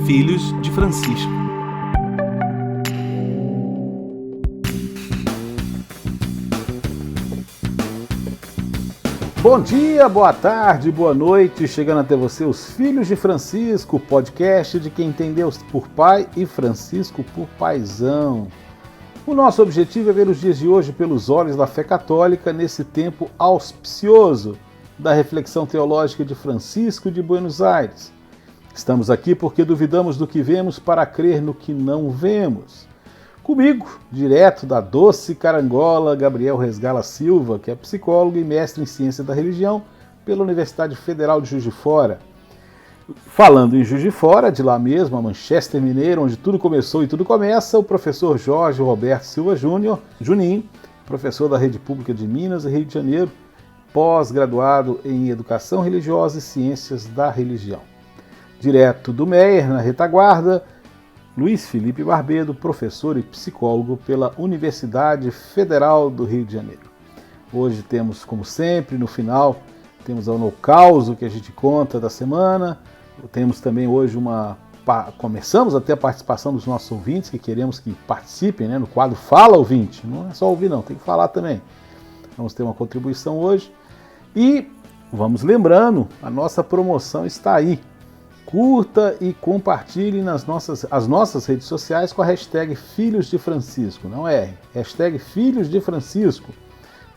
Filhos de Francisco. Bom dia, boa tarde, boa noite, chegando até você os Filhos de Francisco, podcast de quem tem Deus por pai e Francisco por paizão. O nosso objetivo é ver os dias de hoje pelos olhos da fé católica nesse tempo auspicioso da reflexão teológica de Francisco de Buenos Aires. Estamos aqui porque duvidamos do que vemos para crer no que não vemos. Comigo, direto da doce carangola, Gabriel Resgala Silva, que é psicólogo e mestre em ciência da religião pela Universidade Federal de Juiz de Fora. Falando em Juiz de Fora, de lá mesmo, a Manchester Mineiro, onde tudo começou e tudo começa, o professor Jorge Roberto Silva Júnior, Juninho, professor da Rede Pública de Minas e Rio de Janeiro, pós-graduado em Educação Religiosa e Ciências da Religião. Direto do Meier, na retaguarda, Luiz Felipe Barbedo, professor e psicólogo pela Universidade Federal do Rio de Janeiro. Hoje temos, como sempre, no final, temos o holocausto que a gente conta da semana. Temos também hoje começamos a ter a participação dos nossos ouvintes, que queremos que participem, né, no quadro Fala Ouvinte. Não é só ouvir não, tem que falar também. Vamos ter uma contribuição hoje. E vamos lembrando, a nossa promoção está aí. Curta e compartilhe as nossas redes sociais com a hashtag Filhos de Francisco, não é? Hashtag Filhos de Francisco.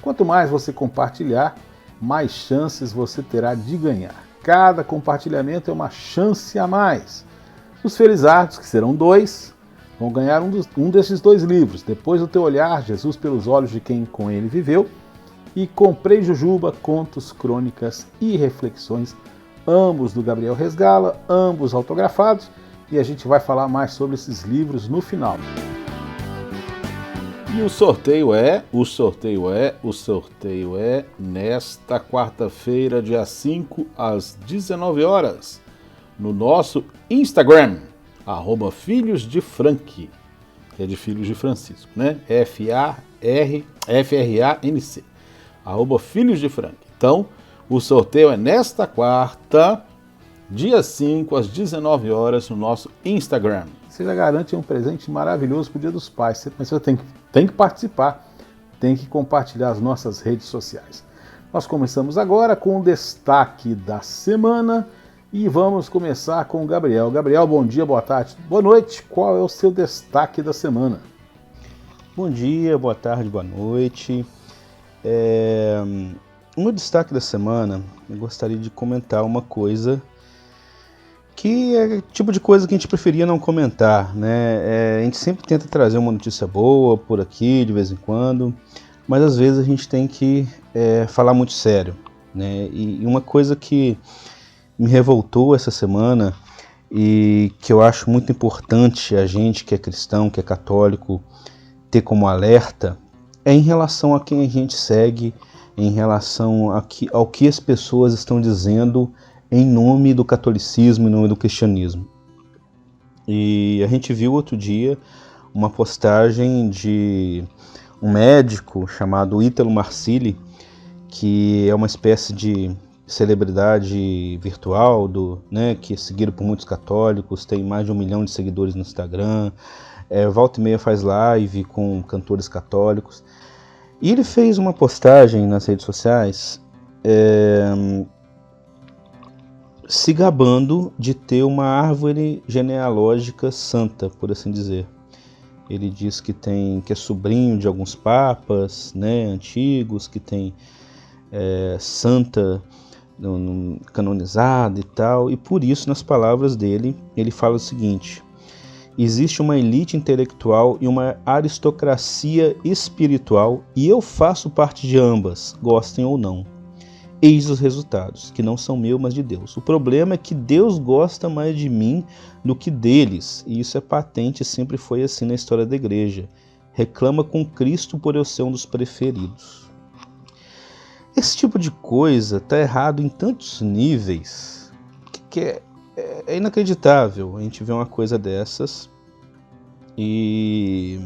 Quanto mais você compartilhar, mais chances você terá de ganhar. Cada compartilhamento é uma chance a mais. Os felizardos, que serão 2, vão ganhar um desses 2 livros. Depois do Teu Olhar, Jesus pelos Olhos de Quem com Ele Viveu, e Comprei Jujuba, Contos, Crônicas e Reflexões, ambos do Gabriel Resgala, ambos autografados, e a gente vai falar mais sobre esses livros no final. E o sorteio é nesta quarta-feira, dia 5, às 19 horas, no nosso Instagram, @filhosdefranc, que é de Filhos de Francisco, né? FRANC, @filhosdefranc. Então, o sorteio é nesta quarta, dia 5, às 19 horas, no nosso Instagram. Você já garante um presente maravilhoso para o Dia dos Pais, mas você tem que participar, tem que compartilhar as nossas redes sociais. Nós começamos agora com o destaque da semana e vamos começar com o Gabriel. Gabriel, bom dia, boa tarde, boa noite. Qual é o seu destaque da semana? Bom dia, boa tarde, boa noite. O meu destaque da semana, eu gostaria de comentar uma coisa que é o tipo de coisa que a gente preferia não comentar, né? A gente sempre tenta trazer uma notícia boa por aqui, de vez em quando, mas às vezes a gente tem que falar muito sério, né? E uma coisa que me revoltou essa semana e que eu acho muito importante a gente que é cristão, que é católico, ter como alerta, é em relação a quem a gente segue, em relação ao que as pessoas estão dizendo em nome do catolicismo, em nome do cristianismo. E a gente viu outro dia uma postagem de um médico chamado Ítalo Marcilli, que é uma espécie de celebridade virtual, que é seguido por muitos católicos, tem mais de 1 milhão de seguidores no Instagram, volta e meia faz live com cantores católicos. E ele fez uma postagem nas redes sociais se gabando de ter uma árvore genealógica santa, por assim dizer. Ele diz que é sobrinho de alguns papas, né, antigos, que tem santa canonizada e tal. E por isso, nas palavras dele, ele fala o seguinte: existe uma elite intelectual e uma aristocracia espiritual, e eu faço parte de ambas, gostem ou não. Eis os resultados, que não são meus, mas de Deus. O problema é que Deus gosta mais de mim do que deles, e isso é patente e sempre foi assim na história da igreja. Reclama com Cristo por eu ser um dos preferidos. Esse tipo de coisa está errado em tantos níveis que é inacreditável a gente ver uma coisa dessas e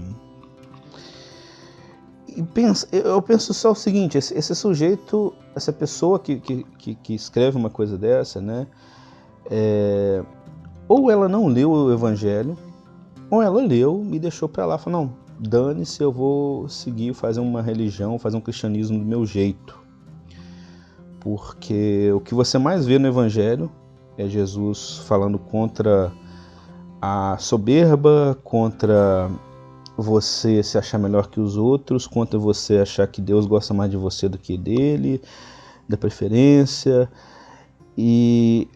eu penso só o seguinte: esse sujeito, essa pessoa que escreve uma coisa dessa, né, ou ela não leu o Evangelho, ou ela leu e deixou para lá, falou, não, dane-se, eu vou seguir, fazer uma religião, fazer um cristianismo do meu jeito. Porque o que você mais vê no Evangelho é Jesus falando contra a soberba, contra você se achar melhor que os outros, contra você achar que Deus gosta mais de você do que dele, da preferência. E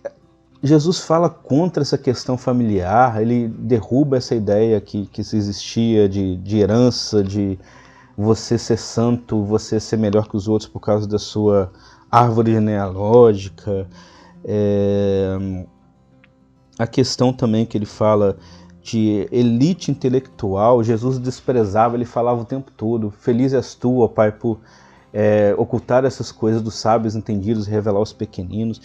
Jesus fala contra essa questão familiar, ele derruba essa ideia que existia de herança, de você ser santo, você ser melhor que os outros por causa da sua árvore genealógica. A questão também que ele fala de elite intelectual, Jesus desprezava, ele falava o tempo todo, feliz és tu, ó Pai, por ocultar essas coisas dos sábios entendidos e revelar aos pequeninos.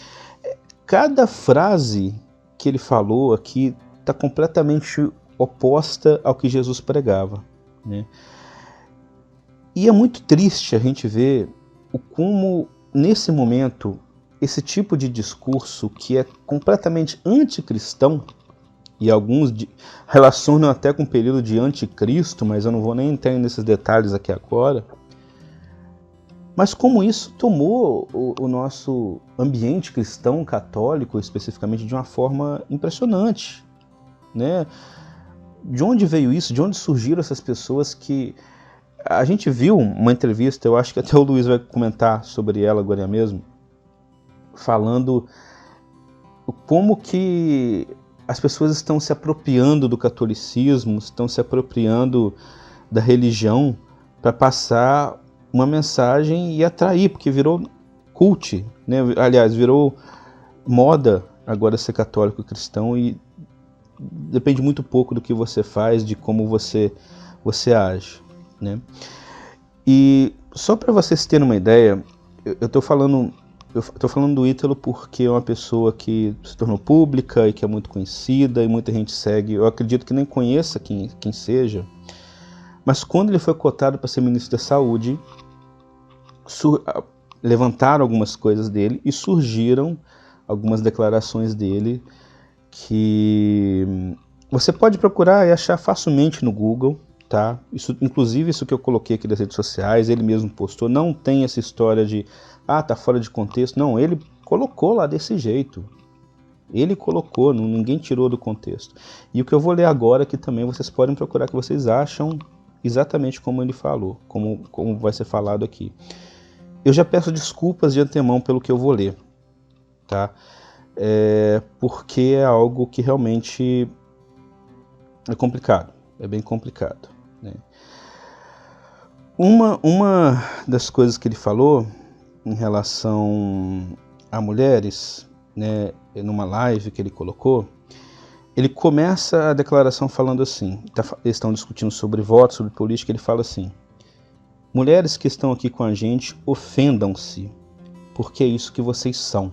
Cada frase que ele falou aqui está completamente oposta ao que Jesus pregava, né? E é muito triste a gente ver como, nesse momento, esse tipo de discurso que é completamente anticristão, e alguns relacionam até com o período de anticristo, mas eu não vou nem entrar nesses detalhes aqui agora, mas como isso tomou o nosso ambiente cristão, católico, especificamente, de uma forma impressionante, né? De onde veio isso? De onde surgiram essas pessoas que... A gente viu uma entrevista, eu acho que até o Luiz vai comentar sobre ela agora mesmo, falando como que as pessoas estão se apropriando do catolicismo, estão se apropriando da religião para passar uma mensagem e atrair, porque virou cult, né? Aliás, virou moda agora ser católico cristão e depende muito pouco do que você faz, de como você age, né? E só para vocês terem uma ideia, eu estou falando do Ítalo porque é uma pessoa que se tornou pública e que é muito conhecida e muita gente segue. Eu acredito que nem conheça quem seja, mas quando ele foi cotado para ser ministro da Saúde, levantaram algumas coisas dele e surgiram algumas declarações dele que você pode procurar e achar facilmente no Google, tá? Inclusive isso que eu coloquei aqui nas redes sociais, ele mesmo postou, não tem essa história de tá fora de contexto, não, ele colocou lá desse jeito, ele colocou, ninguém tirou do contexto. E o que eu vou ler agora aqui também, vocês podem procurar, que vocês acham exatamente como ele falou, como vai ser falado aqui. Eu já peço desculpas de antemão pelo que eu vou ler, tá? Porque é algo que realmente é complicado, é bem complicado, né? Uma das coisas que ele falou em relação a mulheres, né, numa live que ele colocou, ele começa a declaração falando assim, eles estão discutindo sobre voto, sobre política, ele fala assim: mulheres que estão aqui com a gente, ofendam-se, porque é isso que vocês são.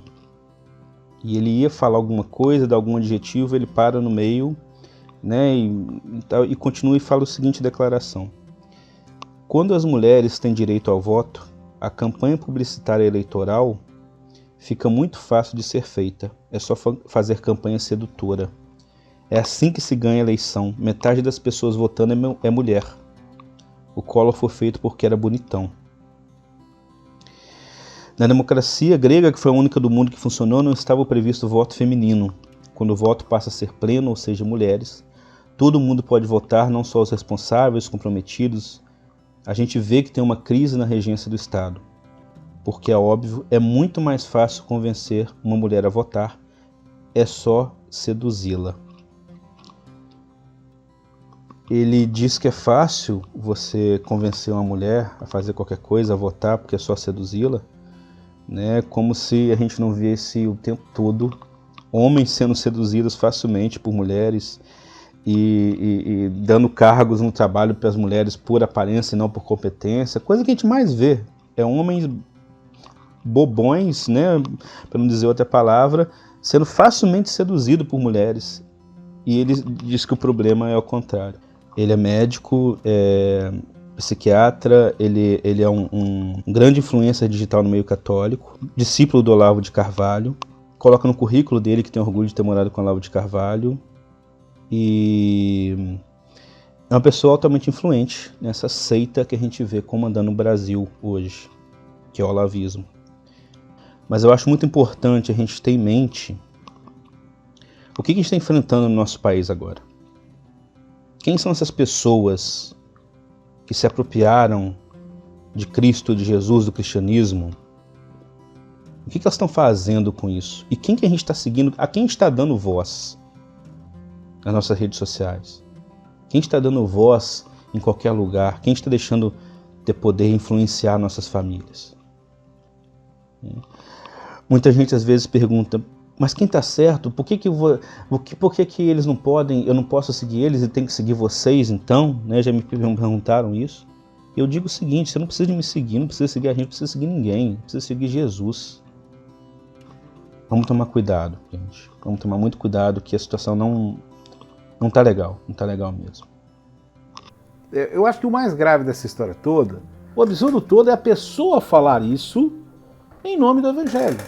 E ele ia falar alguma coisa, dar algum adjetivo, ele para no meio, né, e continua e fala o seguinte declaração: quando as mulheres têm direito ao voto, a campanha publicitária eleitoral fica muito fácil de ser feita. É só fazer campanha sedutora. É assim que se ganha a eleição. Metade das pessoas votando é mulher. O Collor foi feito porque era bonitão. Na democracia grega, que foi a única do mundo que funcionou, não estava previsto o voto feminino. Quando o voto passa a ser pleno, ou seja, mulheres, todo mundo pode votar, não só os responsáveis, os comprometidos. A gente vê que tem uma crise na regência do Estado, porque é óbvio, é muito mais fácil convencer uma mulher a votar, é só seduzi-la. Ele diz que é fácil você convencer uma mulher a fazer qualquer coisa, a votar, porque é só seduzi-la, né? Como se a gente não visse o tempo todo homens sendo seduzidos facilmente por mulheres e dando cargos no trabalho para as mulheres por aparência e não por competência. Coisa que a gente mais vê é homens bobões, né, para não dizer outra palavra, sendo facilmente seduzido por mulheres. E ele diz que o problema é ao contrário. Ele é médico, é psiquiatra, ele é um grande influencer digital no meio católico, discípulo do Olavo de Carvalho, coloca no currículo dele que tem orgulho de ter morado com Olavo de Carvalho, e é uma pessoa altamente influente nessa seita que a gente vê comandando o Brasil hoje, que é o olavismo. Mas eu acho muito importante a gente ter em mente o que a gente está enfrentando no nosso país agora. Quem são essas pessoas que se apropriaram de Cristo, de Jesus, do cristianismo? O que elas estão fazendo com isso? E quem que a gente está seguindo? A quem está dando voz nas nossas redes sociais? Quem está dando voz em qualquer lugar? Quem está deixando ter poder influenciar nossas famílias? Muita gente às vezes pergunta, mas quem está certo? Por que eles não podem, eu não posso seguir eles e tenho que seguir vocês então? Né? Já me perguntaram isso. Eu digo o seguinte, você não precisa de me seguir, não precisa seguir a gente, não precisa seguir ninguém, precisa seguir Jesus. Vamos tomar cuidado, gente. Vamos tomar muito cuidado que a situação não está legal, não está legal mesmo. Eu acho que o mais grave dessa história toda, o absurdo todo é a pessoa falar isso em nome do Evangelho.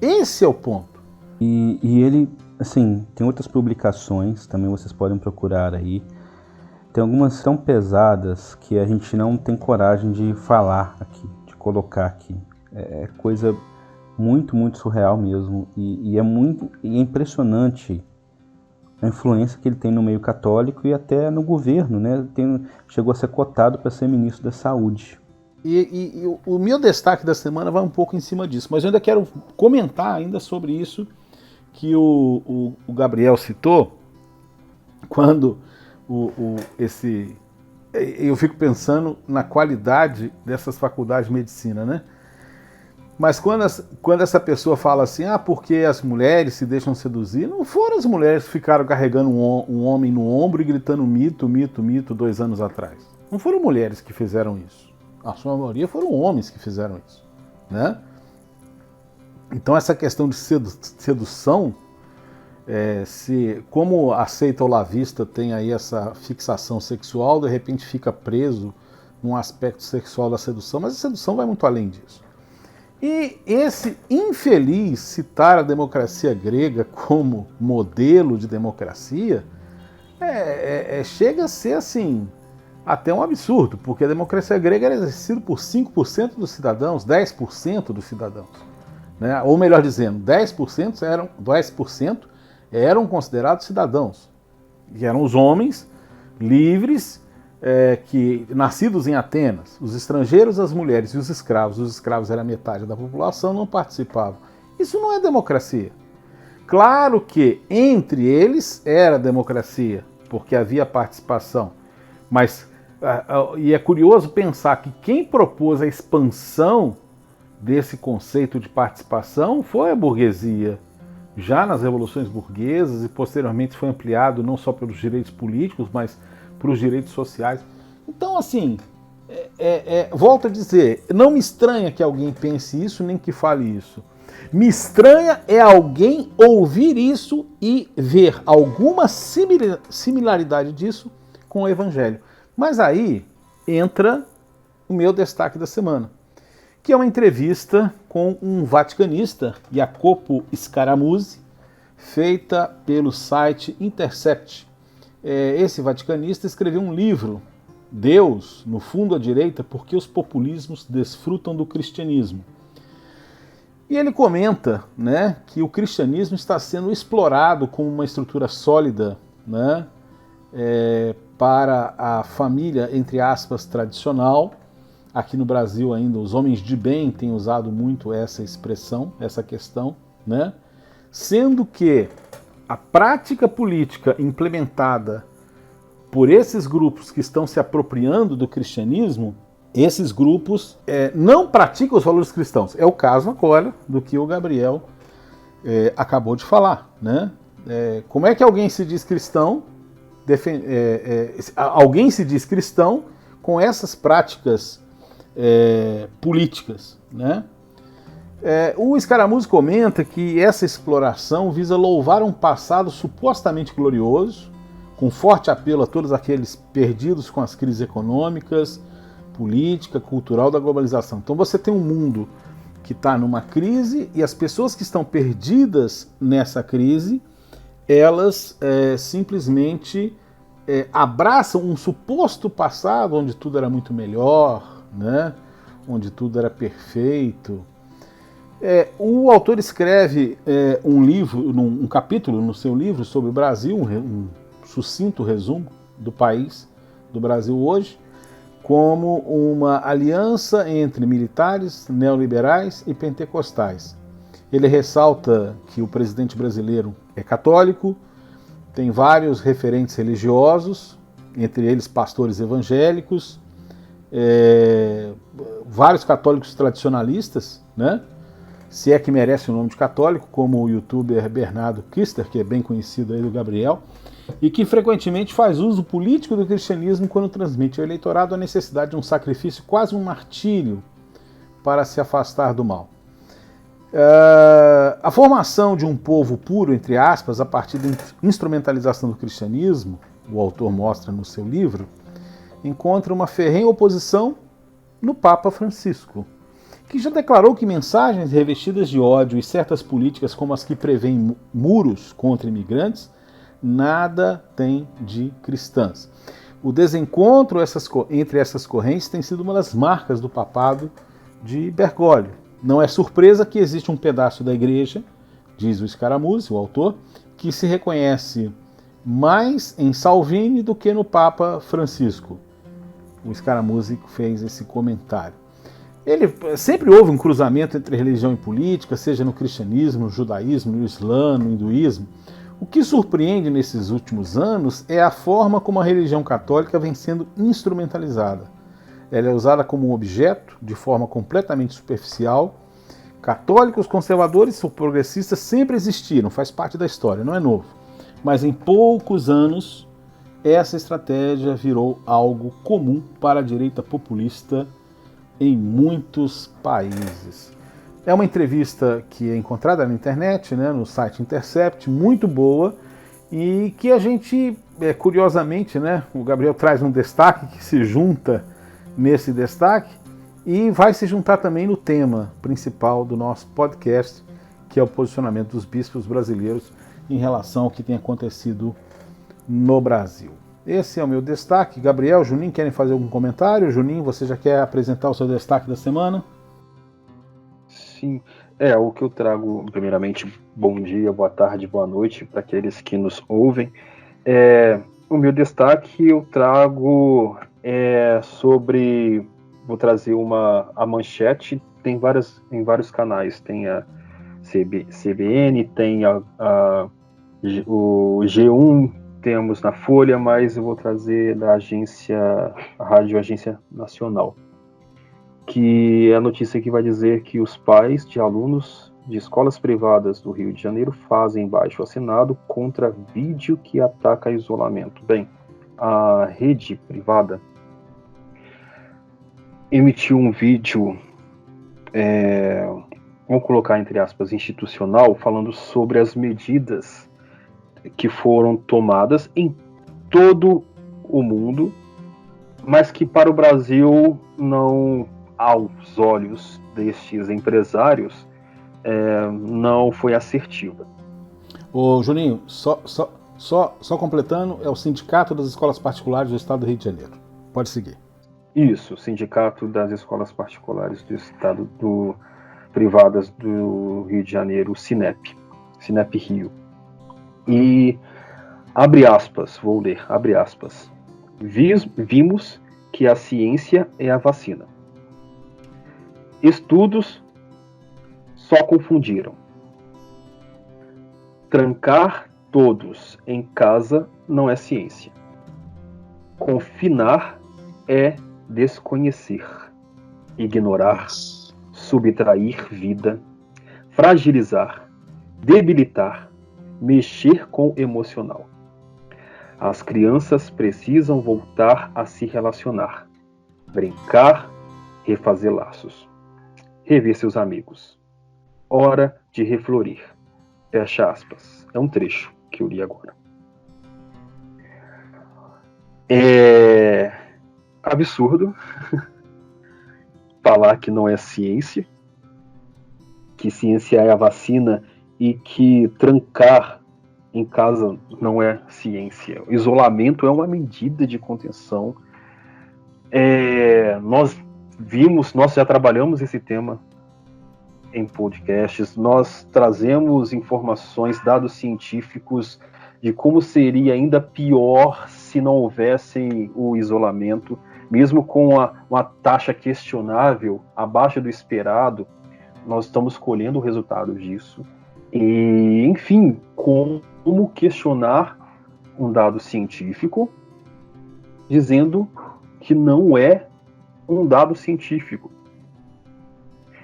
Esse é o ponto. E ele, assim, tem outras publicações, também vocês podem procurar aí. Tem algumas tão pesadas que a gente não tem coragem de falar aqui, de colocar aqui. É coisa muito, muito surreal mesmo. E é impressionante a influência que ele tem no meio católico e até no governo, né? Chegou a ser cotado para ser ministro da Saúde. E o meu destaque da semana vai um pouco em cima disso, mas eu ainda quero comentar ainda sobre isso que o Gabriel citou, quando eu fico pensando na qualidade dessas faculdades de medicina, né? Mas quando essa pessoa fala assim, porque as mulheres se deixam seduzir, não foram as mulheres que ficaram carregando um homem no ombro e gritando mito, mito, mito 2 anos atrás. Não foram mulheres que fizeram isso. A sua maioria foram homens que fizeram isso, né? Então essa questão de sedução, como a seita olavista tem aí essa fixação sexual, de repente fica preso num aspecto sexual da sedução, mas a sedução vai muito além disso. E esse infeliz citar a democracia grega como modelo de democracia chega a ser assim, até um absurdo, porque a democracia grega era exercida por 5% dos cidadãos, 10% dos cidadãos. Né? Ou melhor dizendo, 10% eram considerados cidadãos, que eram os homens livres, nascidos em Atenas. Os estrangeiros, as mulheres e os escravos era metade da população, não participavam. Isso não é democracia. Claro que entre eles era democracia, porque havia participação, mas e é curioso pensar que quem propôs a expansão desse conceito de participação foi a burguesia, já nas revoluções burguesas, e posteriormente foi ampliado não só pelos direitos políticos, mas para os direitos sociais. Então, assim, volto a dizer, não me estranha que alguém pense isso, nem que fale isso. Me estranha é alguém ouvir isso e ver alguma similaridade disso com o Evangelho. Mas aí entra o meu destaque da semana, que é uma entrevista com um vaticanista, Jacopo Scaramucci, feita pelo site Intercept. Esse vaticanista escreveu um livro, Deus, no fundo à direita, porque os populismos desfrutam do cristianismo. E ele comenta, né, que o cristianismo está sendo explorado como uma estrutura sólida, né, para a família, entre aspas, tradicional. Aqui no Brasil ainda os homens de bem têm usado muito essa expressão, essa questão, né? Sendo que a prática política implementada por esses grupos que estão se apropriando do cristianismo, esses grupos não praticam os valores cristãos. É o caso agora do que o Gabriel acabou de falar, né? Como é que alguém se diz cristão, alguém se diz cristão com essas práticas políticas, né? O Scaramucci comenta que essa exploração visa louvar um passado supostamente glorioso, com forte apelo a todos aqueles perdidos com as crises econômicas, política, cultural da globalização. Então você tem um mundo que está numa crise, e as pessoas que estão perdidas nessa crise, elas simplesmente abraçam um suposto passado onde tudo era muito melhor, né? Onde tudo era perfeito. O autor escreve um capítulo no seu livro sobre o Brasil, um sucinto resumo do país, do Brasil hoje, como uma aliança entre militares, neoliberais e pentecostais. Ele ressalta que o presidente brasileiro é católico, tem vários referentes religiosos, entre eles pastores evangélicos, vários católicos tradicionalistas, né? Se é que merece o nome de católico, como o youtuber Bernardo Kister, que é bem conhecido aí do Gabriel, e que frequentemente faz uso político do cristianismo quando transmite ao eleitorado a necessidade de um sacrifício, quase um martírio, para se afastar do mal. A formação de um povo puro, entre aspas, a partir da instrumentalização do cristianismo, o autor mostra no seu livro, encontra uma ferrenha oposição no Papa Francisco, que já declarou que mensagens revestidas de ódio e certas políticas como as que prevêem muros contra imigrantes nada tem de cristãs. O desencontro entre essas correntes tem sido uma das marcas do papado de Bergoglio. Não é surpresa que existe um pedaço da igreja, diz o Scaramucci, o autor, que se reconhece mais em Salvini do que no Papa Francisco. O Scaramucci fez esse comentário. Sempre houve um cruzamento entre religião e política, seja no cristianismo, no judaísmo, no islã, no hinduísmo. O que surpreende nesses últimos anos é a forma como a religião católica vem sendo instrumentalizada. Ela é usada como um objeto, de forma completamente superficial. Católicos, conservadores ou progressistas sempre existiram, faz parte da história, não é novo. Mas em poucos anos, essa estratégia virou algo comum para a direita populista em muitos países. É uma entrevista que é encontrada na internet, né, no site Intercept, muito boa, e que a gente, curiosamente, né, o Gabriel traz um destaque que se junta nesse destaque e vai se juntar também no tema principal do nosso podcast, que é o posicionamento dos bispos brasileiros em relação ao que tem acontecido no Brasil. Esse é o meu destaque. Gabriel, Juninho, querem fazer algum comentário? Juninho, você já quer apresentar o seu destaque da semana? Sim, o que eu trago, primeiramente, bom dia, boa tarde, boa noite para aqueles que nos ouvem. O meu destaque eu trago sobre, vou trazer a manchete, tem em vários canais, tem a CBN, tem o G1, temos na Folha, mas eu vou trazer da Rádio Agência Nacional, que é a notícia que vai dizer que os pais de alunos de escolas privadas do Rio de Janeiro fazem abaixo-assinado contra vídeo que ataca isolamento. Bem, a rede privada emitiu um vídeo, vamos colocar entre aspas, institucional, falando sobre as medidas que foram tomadas em todo o mundo, mas que para o Brasil não, aos olhos destes empresários, não foi assertiva. Ô Juninho, só completando, é o Sindicato das Escolas Particulares do Estado do Rio de Janeiro. Pode seguir. Isso, Sindicato das Escolas Particulares do Estado privadas do Rio de Janeiro, Sinep Rio. E, abre aspas, vou ler, abre aspas, vimos que a ciência é a vacina. Estudos só confundiram. Trancar todos em casa não é ciência. Confinar é desconhecer, ignorar, subtrair vida, fragilizar, debilitar, mexer com o emocional. As crianças precisam voltar a se relacionar, brincar, refazer laços, rever seus amigos. Hora de reflorir. Fecha aspas. É um trecho que eu li agora. É absurdo falar que não é ciência, que ciência é a vacina e que trancar em casa não é ciência. O isolamento é uma medida de contenção. Nós já trabalhamos esse tema em podcasts, nós trazemos informações, dados científicos de como seria ainda pior se não houvesse o isolamento, mesmo com uma taxa questionável, abaixo do esperado, nós estamos colhendo o resultado disso. E, enfim, como questionar um dado científico dizendo que não é um dado científico.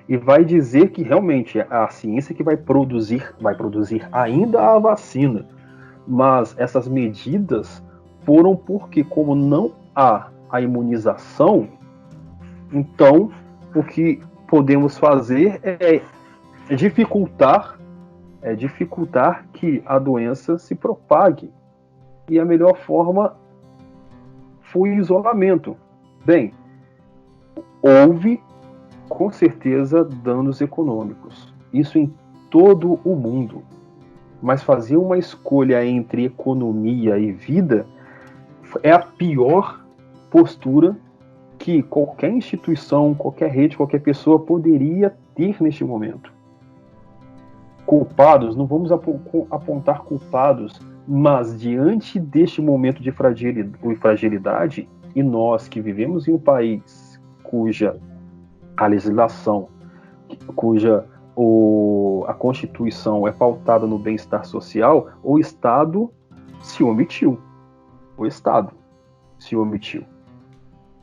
E vai dizer que realmente é a ciência que vai produzir ainda a vacina. Mas essas medidas foram porque, como não há a imunização, então o que podemos fazer é dificultar que a doença se propague. E a melhor forma foi o isolamento. Bem, houve com certeza danos econômicos, isso em todo o mundo, mas fazer uma escolha entre economia e vida é a pior postura que qualquer instituição, qualquer rede, qualquer pessoa poderia ter neste momento. Culpados, não vamos apontar culpados, mas diante deste momento de fragilidade, e nós que vivemos em um país cuja a legislação, a Constituição é pautada no bem-estar social, o Estado se omitiu. O Estado se omitiu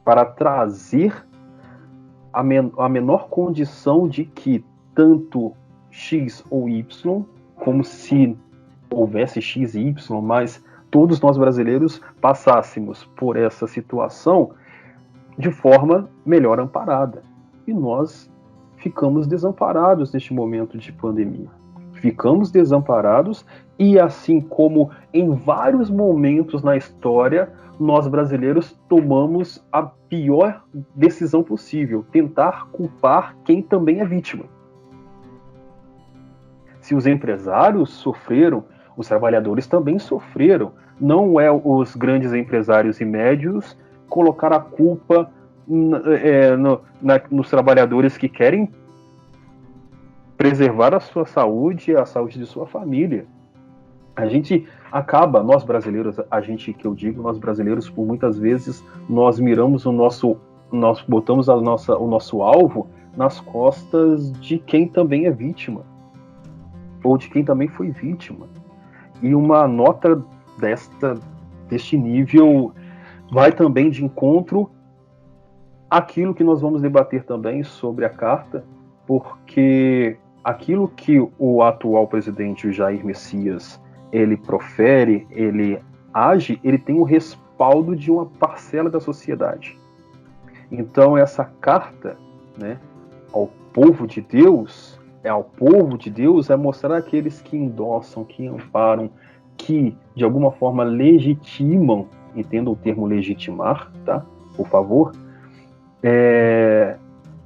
para trazer a menor condição de que tanto X ou Y, como se houvesse X e Y, mas todos nós brasileiros passássemos por essa situação de forma melhor amparada. E nós ficamos desamparados neste momento de pandemia. Ficamos desamparados e, assim como em vários momentos na história, nós brasileiros tomamos a pior decisão possível, tentar culpar quem também é vítima. Se os empresários sofreram, os trabalhadores também sofreram. Não é os grandes empresários e médios colocar a culpa nos trabalhadores que querem preservar a sua saúde e a saúde de sua família. A gente acaba, nós brasileiros, nós brasileiros, por muitas vezes, nós miramos nós botamos o nosso alvo nas costas de quem também é vítima, ou de quem também foi vítima. E uma nota deste nível vai também de encontro àquilo que nós vamos debater também sobre a carta, porque aquilo que o atual presidente, o Jair Messias, ele profere, ele age, ele tem o respaldo de uma parcela da sociedade. Então essa carta, né, ao povo de Deus é mostrar àqueles que endossam, que amparam, que de alguma forma legitimam, entenda o termo legitimar, tá? Por favor,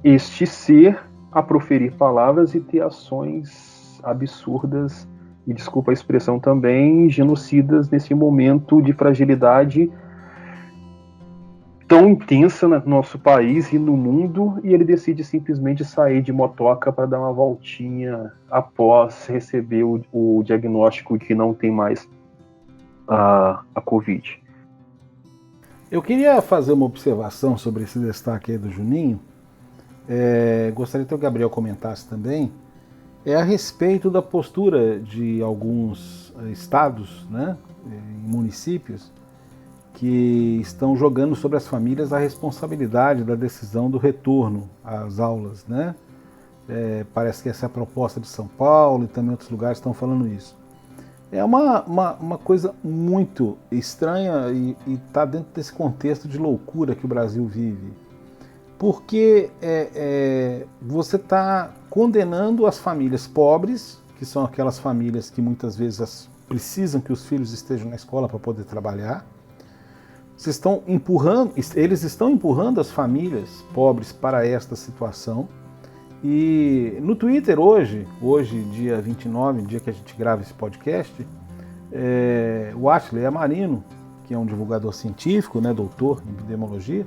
este ser a proferir palavras e ter ações absurdas, e desculpa a expressão também, genocidas nesse momento de fragilidade tão intensa no nosso país e no mundo, e ele decide simplesmente sair de motoca para dar uma voltinha após receber o diagnóstico de que não tem mais a Covid. Eu queria fazer uma observação sobre esse destaque aí do Juninho. Gostaria que o Gabriel comentasse também. A respeito da postura de alguns estados, né, e municípios, que estão jogando sobre as famílias a responsabilidade da decisão do retorno às aulas, né? Parece que essa é a proposta de São Paulo e também outros lugares estão falando isso. É uma coisa muito estranha e está dentro desse contexto de loucura que o Brasil vive. Porque você está condenando as famílias pobres, que são aquelas famílias que muitas vezes precisam que os filhos estejam na escola para poder trabalhar. Eles estão empurrando as famílias pobres para esta situação E no Twitter hoje, dia 29, dia que a gente grava esse podcast, o Atila Yamarino, que é um divulgador científico, né, doutor em epidemiologia,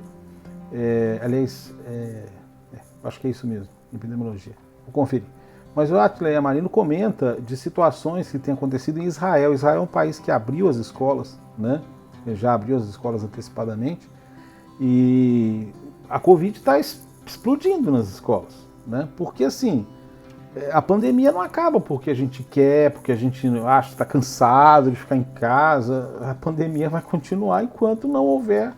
acho que é isso mesmo, epidemiologia, vou conferir. Mas o Atila Yamarino comenta de situações que têm acontecido em Israel. Israel é um país que abriu as escolas, né? Já abriu as escolas antecipadamente, e a Covid está explodindo nas escolas, né? Porque assim, a pandemia não acaba porque a gente quer, porque a gente acha que está cansado de ficar em casa. A pandemia vai continuar enquanto não houver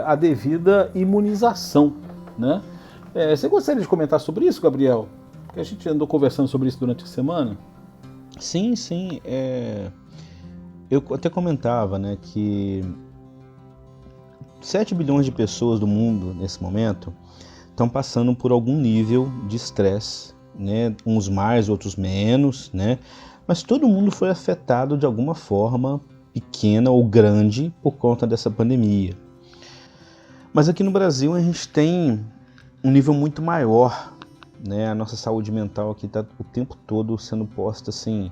a devida imunização, né? Você gostaria de comentar sobre isso, Gabriel? Porque a gente andou conversando sobre isso durante a semana. Sim. Eu até comentava, né, que 7 bilhões de pessoas do mundo, nesse momento, estão passando por algum nível de estresse, né? Uns mais, outros menos, né? Mas todo mundo foi afetado de alguma forma, pequena ou grande, por conta dessa pandemia. Mas aqui no Brasil a gente tem um nível muito maior, né? A nossa saúde mental aqui está o tempo todo sendo posta assim,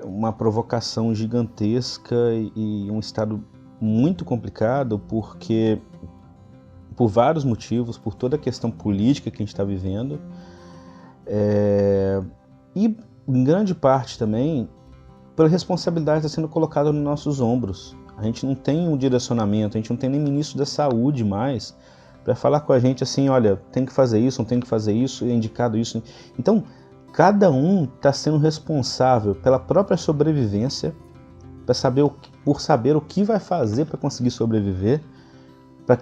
uma provocação gigantesca e um estado muito complicado, porque por vários motivos, por toda a questão política que a gente está vivendo, e em grande parte também pela responsabilidade que está sendo colocada nos nossos ombros. A gente não tem um direcionamento, a gente não tem nem ministro da saúde mais para falar com a gente assim, olha, tem que fazer isso, não tem que fazer isso, é indicado isso. Então, cada um está sendo responsável pela própria sobrevivência, por saber o que vai fazer para conseguir sobreviver,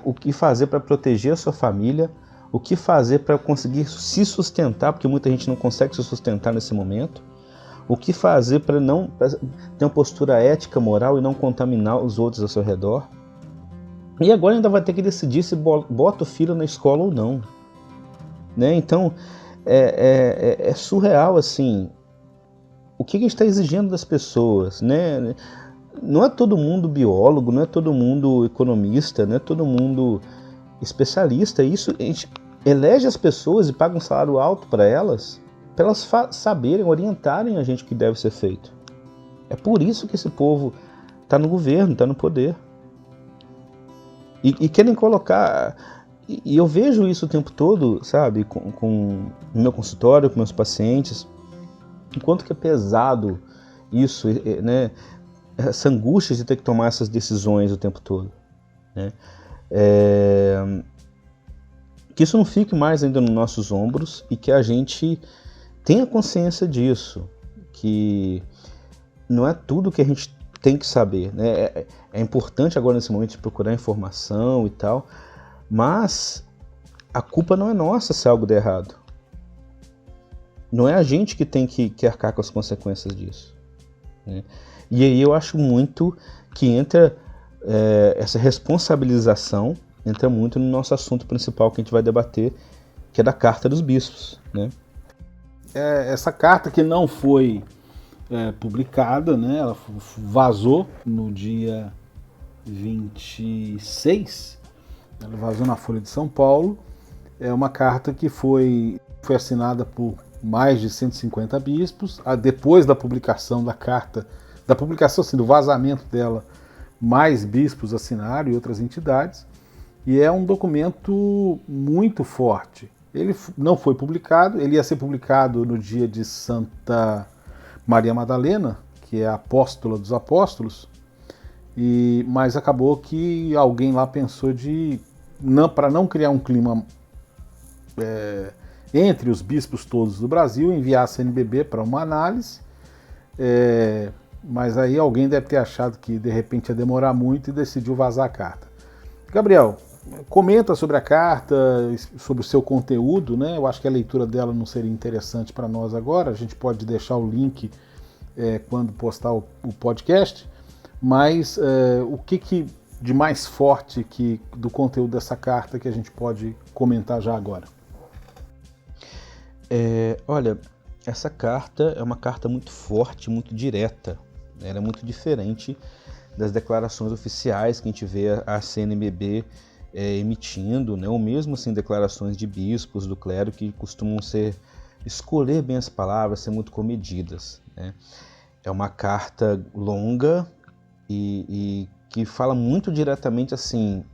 o que fazer para proteger a sua família, o que fazer para conseguir se sustentar, porque muita gente não consegue se sustentar nesse momento, o que fazer para ter uma postura ética, moral e não contaminar os outros ao seu redor. E agora ainda vai ter que decidir se bota o filho na escola ou não, né? Então é surreal assim o que a gente está exigindo das pessoas, né? Não é todo mundo biólogo, não é todo mundo economista, não é todo mundo especialista. Isso a gente elege as pessoas e paga um salário alto para elas saberem, orientarem a gente o que deve ser feito. É por isso que esse povo está no governo, está no poder. E querem colocar... E eu vejo isso o tempo todo, sabe, no meu consultório, com meus pacientes, enquanto que é pesado isso, né, essa angústia de ter que tomar essas decisões o tempo todo, né, que isso não fique mais ainda nos nossos ombros e que a gente tenha consciência disso, que não é tudo que a gente tem que saber, né? É importante agora nesse momento de procurar informação e tal, mas a culpa não é nossa se algo der errado. Não é a gente que tem que arcar com as consequências disso, né? E aí eu acho muito que entra essa responsabilização, entra muito no nosso assunto principal que a gente vai debater, que é da Carta dos Bispos, né? Essa carta que não foi publicada, né? Ela vazou no dia 26, ela vazou na Folha de São Paulo. É uma carta que foi assinada por mais de 150 bispos. Depois da publicação da carta, assim, do vazamento dela, mais bispos assinaram e outras entidades. E é um documento muito forte. Ele não foi publicado, ele ia ser publicado no dia de Santa Maria Madalena, que é a apóstola dos apóstolos, mas acabou que alguém lá pensou para não criar um clima entre os bispos todos do Brasil, enviar a CNBB para uma análise, mas aí alguém deve ter achado que de repente ia demorar muito e decidiu vazar a carta. Gabriel, comenta sobre a carta, sobre o seu conteúdo, né? Eu acho que a leitura dela não seria interessante para nós agora, a gente pode deixar o link quando postar o podcast, mas o que de mais forte do conteúdo dessa carta que a gente pode comentar já agora? Olha, essa carta é uma carta muito forte, muito direta, ela é muito diferente das declarações oficiais que a gente vê a CNBB emitindo, né, ou mesmo assim declarações de bispos do clero que costumam escolher bem as palavras, ser muito comedidas, né? É uma carta longa e que fala muito diretamente assim,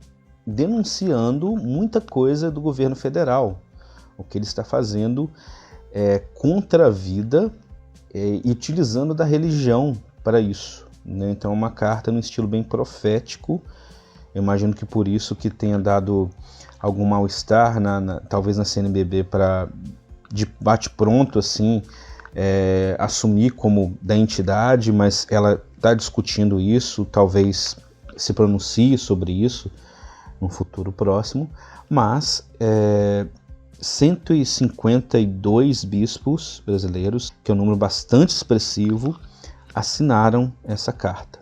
denunciando muita coisa do governo federal, o que ele está fazendo contra a vida e utilizando da religião para isso, né? Então é uma carta no estilo bem profético. Eu imagino que por isso que tenha dado algum mal-estar, talvez na CNBB, para de bate-pronto assim, assumir como da entidade, mas ela está discutindo isso, talvez se pronuncie sobre isso no futuro próximo, mas 152 bispos brasileiros, que é um número bastante expressivo, assinaram essa carta.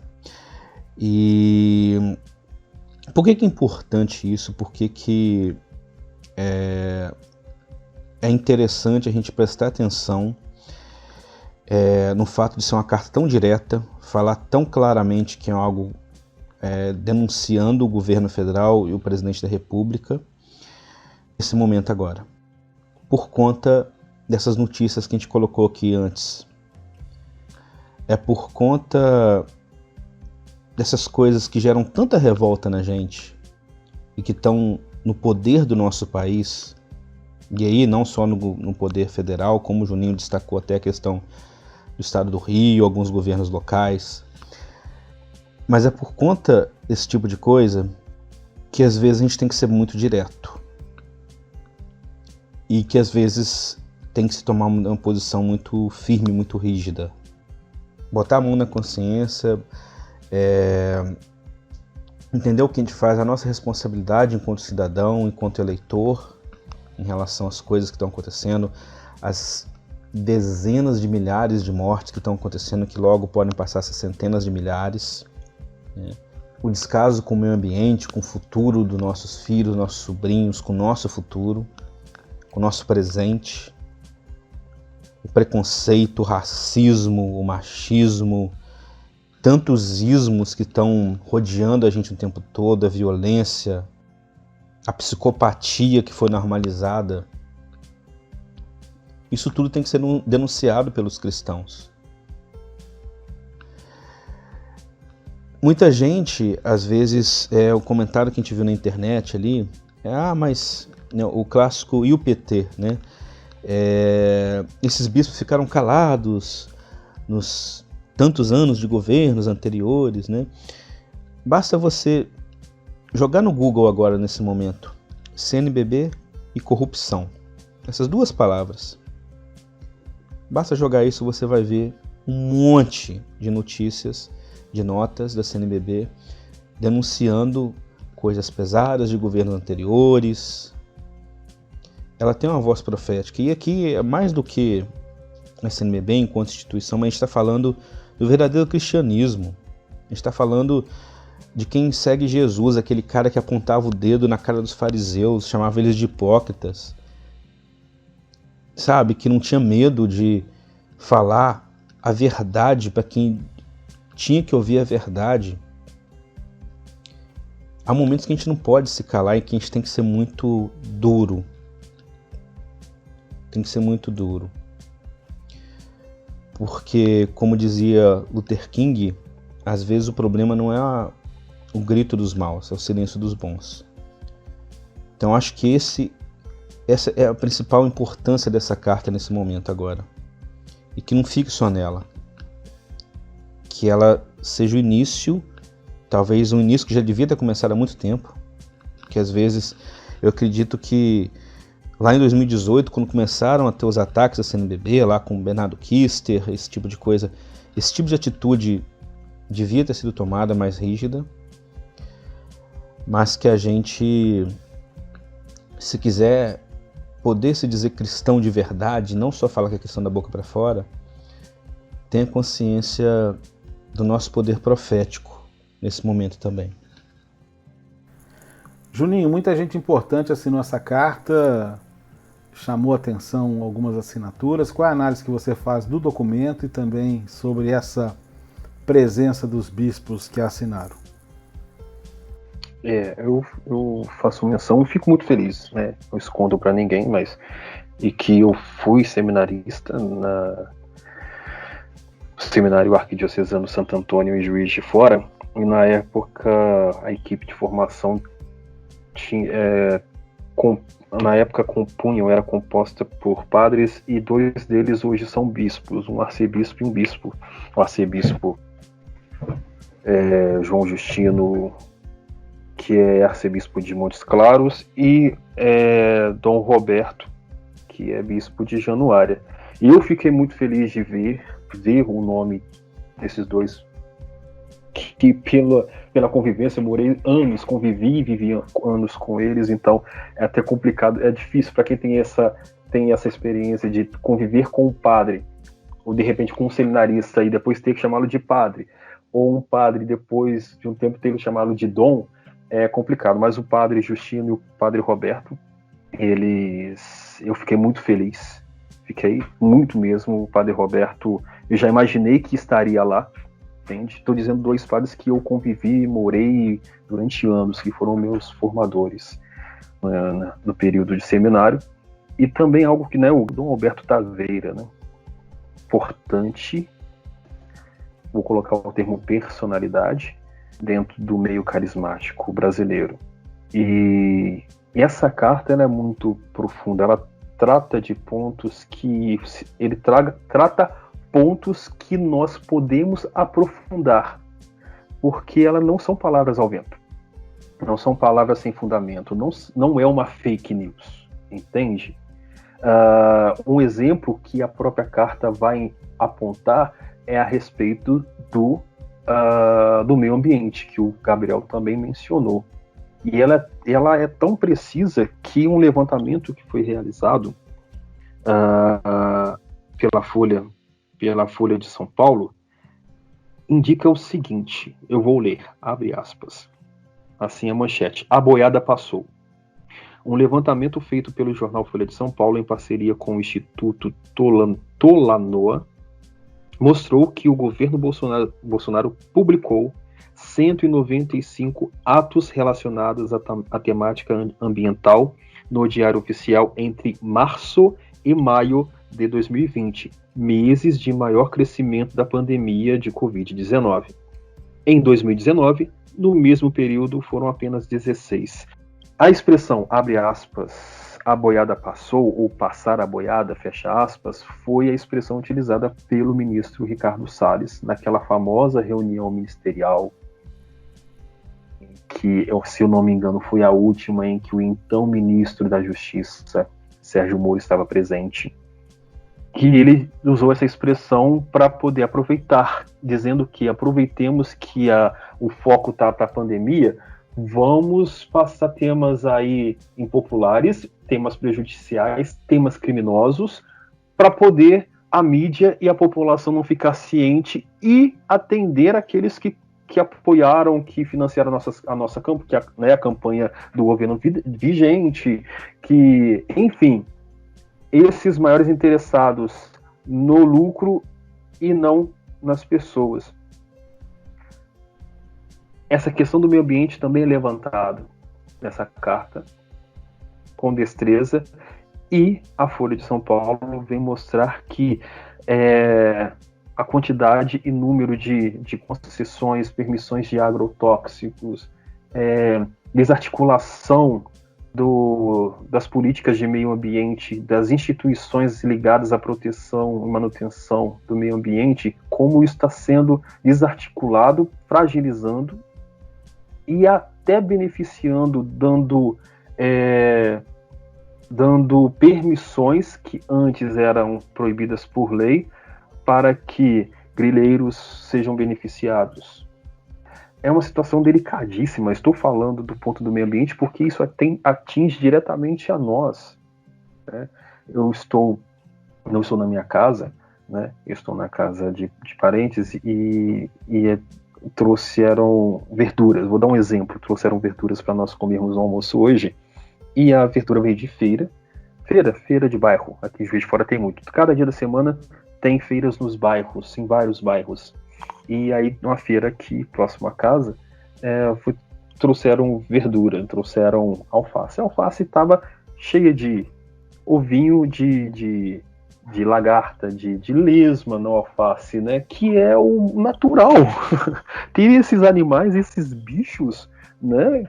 E por que é importante isso? Por que é interessante a gente prestar atenção no fato de ser uma carta tão direta, falar tão claramente que é algo denunciando o governo federal e o presidente da República nesse momento agora, por conta dessas notícias que a gente colocou aqui antes. É por conta dessas coisas que geram tanta revolta na gente e que estão no poder do nosso país, e aí não só no poder federal, como o Juninho destacou até a questão do estado do Rio, alguns governos locais, mas é por conta desse tipo de coisa que às vezes a gente tem que ser muito direto e que às vezes tem que se tomar uma posição muito firme, muito rígida, botar a mão na consciência, entender o que a gente faz, a nossa responsabilidade enquanto cidadão, enquanto eleitor, em relação às coisas que estão acontecendo, as dezenas de milhares de mortes que estão acontecendo, que logo podem passar a ser centenas de milhares, né? O descaso com o meio ambiente, com o futuro dos nossos filhos, nossos sobrinhos, com o nosso futuro, com o nosso presente, o preconceito, o racismo, o machismo, tantos ismos que estão rodeando a gente o tempo todo, a violência, a psicopatia que foi normalizada. Isso tudo tem que ser denunciado pelos cristãos. Muita gente, às vezes, o comentário que a gente viu na internet ali, mas né, o clássico e o PT, né? Esses bispos ficaram calados nos tantos anos de governos anteriores, né? Basta você jogar no Google agora, nesse momento, CNBB e corrupção. Essas duas palavras. Basta jogar isso, você vai ver um monte de notícias, de notas da CNBB, denunciando coisas pesadas de governos anteriores. Ela tem uma voz profética. E aqui, é mais do que a CNBB enquanto instituição, mas a gente está falando do verdadeiro cristianismo. A gente está falando de quem segue Jesus, aquele cara que apontava o dedo na cara dos fariseus, chamava eles de hipócritas. Sabe, que não tinha medo de falar a verdade para quem tinha que ouvir a verdade. Há momentos que a gente não pode se calar e que a gente tem que ser muito duro. Tem que ser muito duro. Porque, como dizia Luther King, às vezes o problema não é o grito dos maus, é o silêncio dos bons. Então acho que essa é a principal importância dessa carta nesse momento agora. E que não fique só nela. Que ela seja o início, talvez um início que já devia ter começado há muito tempo. Que às vezes eu acredito que lá em 2018, quando começaram a ter os ataques da CNBB, lá com o Bernardo Kister, esse tipo de coisa, esse tipo de atitude devia ter sido tomada mais rígida, mas que a gente, se quiser poder se dizer cristão de verdade, não só falar que é questão da boca para fora, tenha consciência do nosso poder profético nesse momento também. Juninho, muita gente importante assinou essa carta, chamou atenção algumas assinaturas. Qual é a análise que você faz do documento e também sobre essa presença dos bispos que assinaram? Eu faço menção, fico muito feliz, né? Não escondo para ninguém, e que eu fui seminarista no Seminário Arquidiocesano Santo Antônio em Juiz de Fora, e na época a equipe de formação era composta por padres, e 2 deles hoje são bispos, um arcebispo e um bispo. O arcebispo João Justino, que é arcebispo de Montes Claros, e Dom Roberto, que é bispo de Januária. E eu fiquei muito feliz de ver o nome desses 2, que pela convivência, eu morei anos, vivi anos com eles, então é até complicado, é difícil para quem tem essa experiência de conviver com um padre, ou de repente com um seminarista e depois ter que chamá-lo de padre, ou um padre depois de um tempo ter que chamá-lo de dom, é complicado. Mas o padre Justino e o padre Roberto, eu fiquei muito feliz, fiquei muito mesmo. O padre Roberto, eu já imaginei que estaria lá, entende? Estou dizendo 2 padres que eu convivi, morei durante anos, que foram meus formadores no período de seminário. E também algo que, né, o Dom Alberto Taveira, né, importante, vou colocar o termo personalidade, dentro do meio carismático brasileiro. E essa carta, ela é muito profunda, ela trata de pontos que trata pontos que nós podemos aprofundar, porque elas não são palavras ao vento, não são palavras sem fundamento, não é uma fake news, entende? Um exemplo que a própria carta vai apontar é a respeito do meio ambiente, que o Gabriel também mencionou. E ela é tão precisa que um levantamento que foi realizado pela Folha de São Paulo indica o seguinte, eu vou ler, abre aspas, assim a manchete: a boiada passou. Um levantamento feito pelo jornal Folha de São Paulo em parceria com o Instituto Tolanoa mostrou que o governo Bolsonaro publicou 195 atos relacionados à temática ambiental no Diário Oficial entre março e maio de 2020, meses de maior crescimento da pandemia de Covid-19. Em 2019, no mesmo período, foram apenas 16. A expressão, abre aspas, a boiada passou, ou passar a boiada, fecha aspas, foi a expressão utilizada pelo ministro Ricardo Salles naquela famosa reunião ministerial, que, se eu não me engano, foi a última em que o então ministro da Justiça, Sérgio Moro, estava presente, que ele usou essa expressão para poder aproveitar, dizendo que aproveitemos que o foco está para a pandemia, vamos passar temas aí impopulares, temas prejudiciais, temas criminosos, para poder a mídia e a população não ficar ciente e atender aqueles que apoiaram, que financiaram a nossa campanha, a campanha do governo vigente, que, enfim, esses maiores interessados no lucro e não nas pessoas. Essa questão do meio ambiente também é levantada nessa carta com destreza, e a Folha de São Paulo vem mostrar que a quantidade e número de concessões, permissões de agrotóxicos, desarticulação das políticas de meio ambiente, das instituições ligadas à proteção e manutenção do meio ambiente, como isso está sendo desarticulado, fragilizando e até beneficiando, dando permissões que antes eram proibidas por lei para que grileiros sejam beneficiados. É uma situação delicadíssima. Estou falando do ponto do meio ambiente porque isso atinge diretamente a nós, né? Eu não estou na minha casa, né? Eu estou na casa de parentes e trouxeram verduras. Vou dar um exemplo. Trouxeram verduras para nós comermos no almoço hoje, e a verdura veio de feira de bairro. Aqui em Juiz de Fora tem muito. Cada dia da semana tem feiras nos bairros, em vários bairros. E aí, numa feira aqui próximo à casa, trouxeram verdura, trouxeram alface. A alface estava cheia de ovinho de lagarta, de lesma na alface, né? Que é o natural. Tem esses animais, esses bichos, né?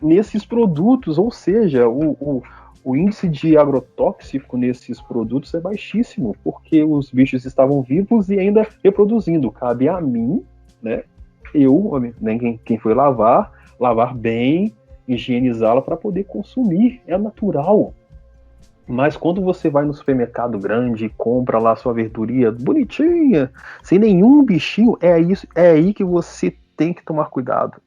Nesses produtos, ou seja, o índice de agrotóxico nesses produtos é baixíssimo, porque os bichos estavam vivos e ainda reproduzindo. Cabe a mim, né? Quem foi lavar bem, higienizá-la para poder consumir. É natural. Mas quando você vai no supermercado grande e compra lá sua verdurinha bonitinha, sem nenhum bichinho, é aí que você tem que tomar cuidado.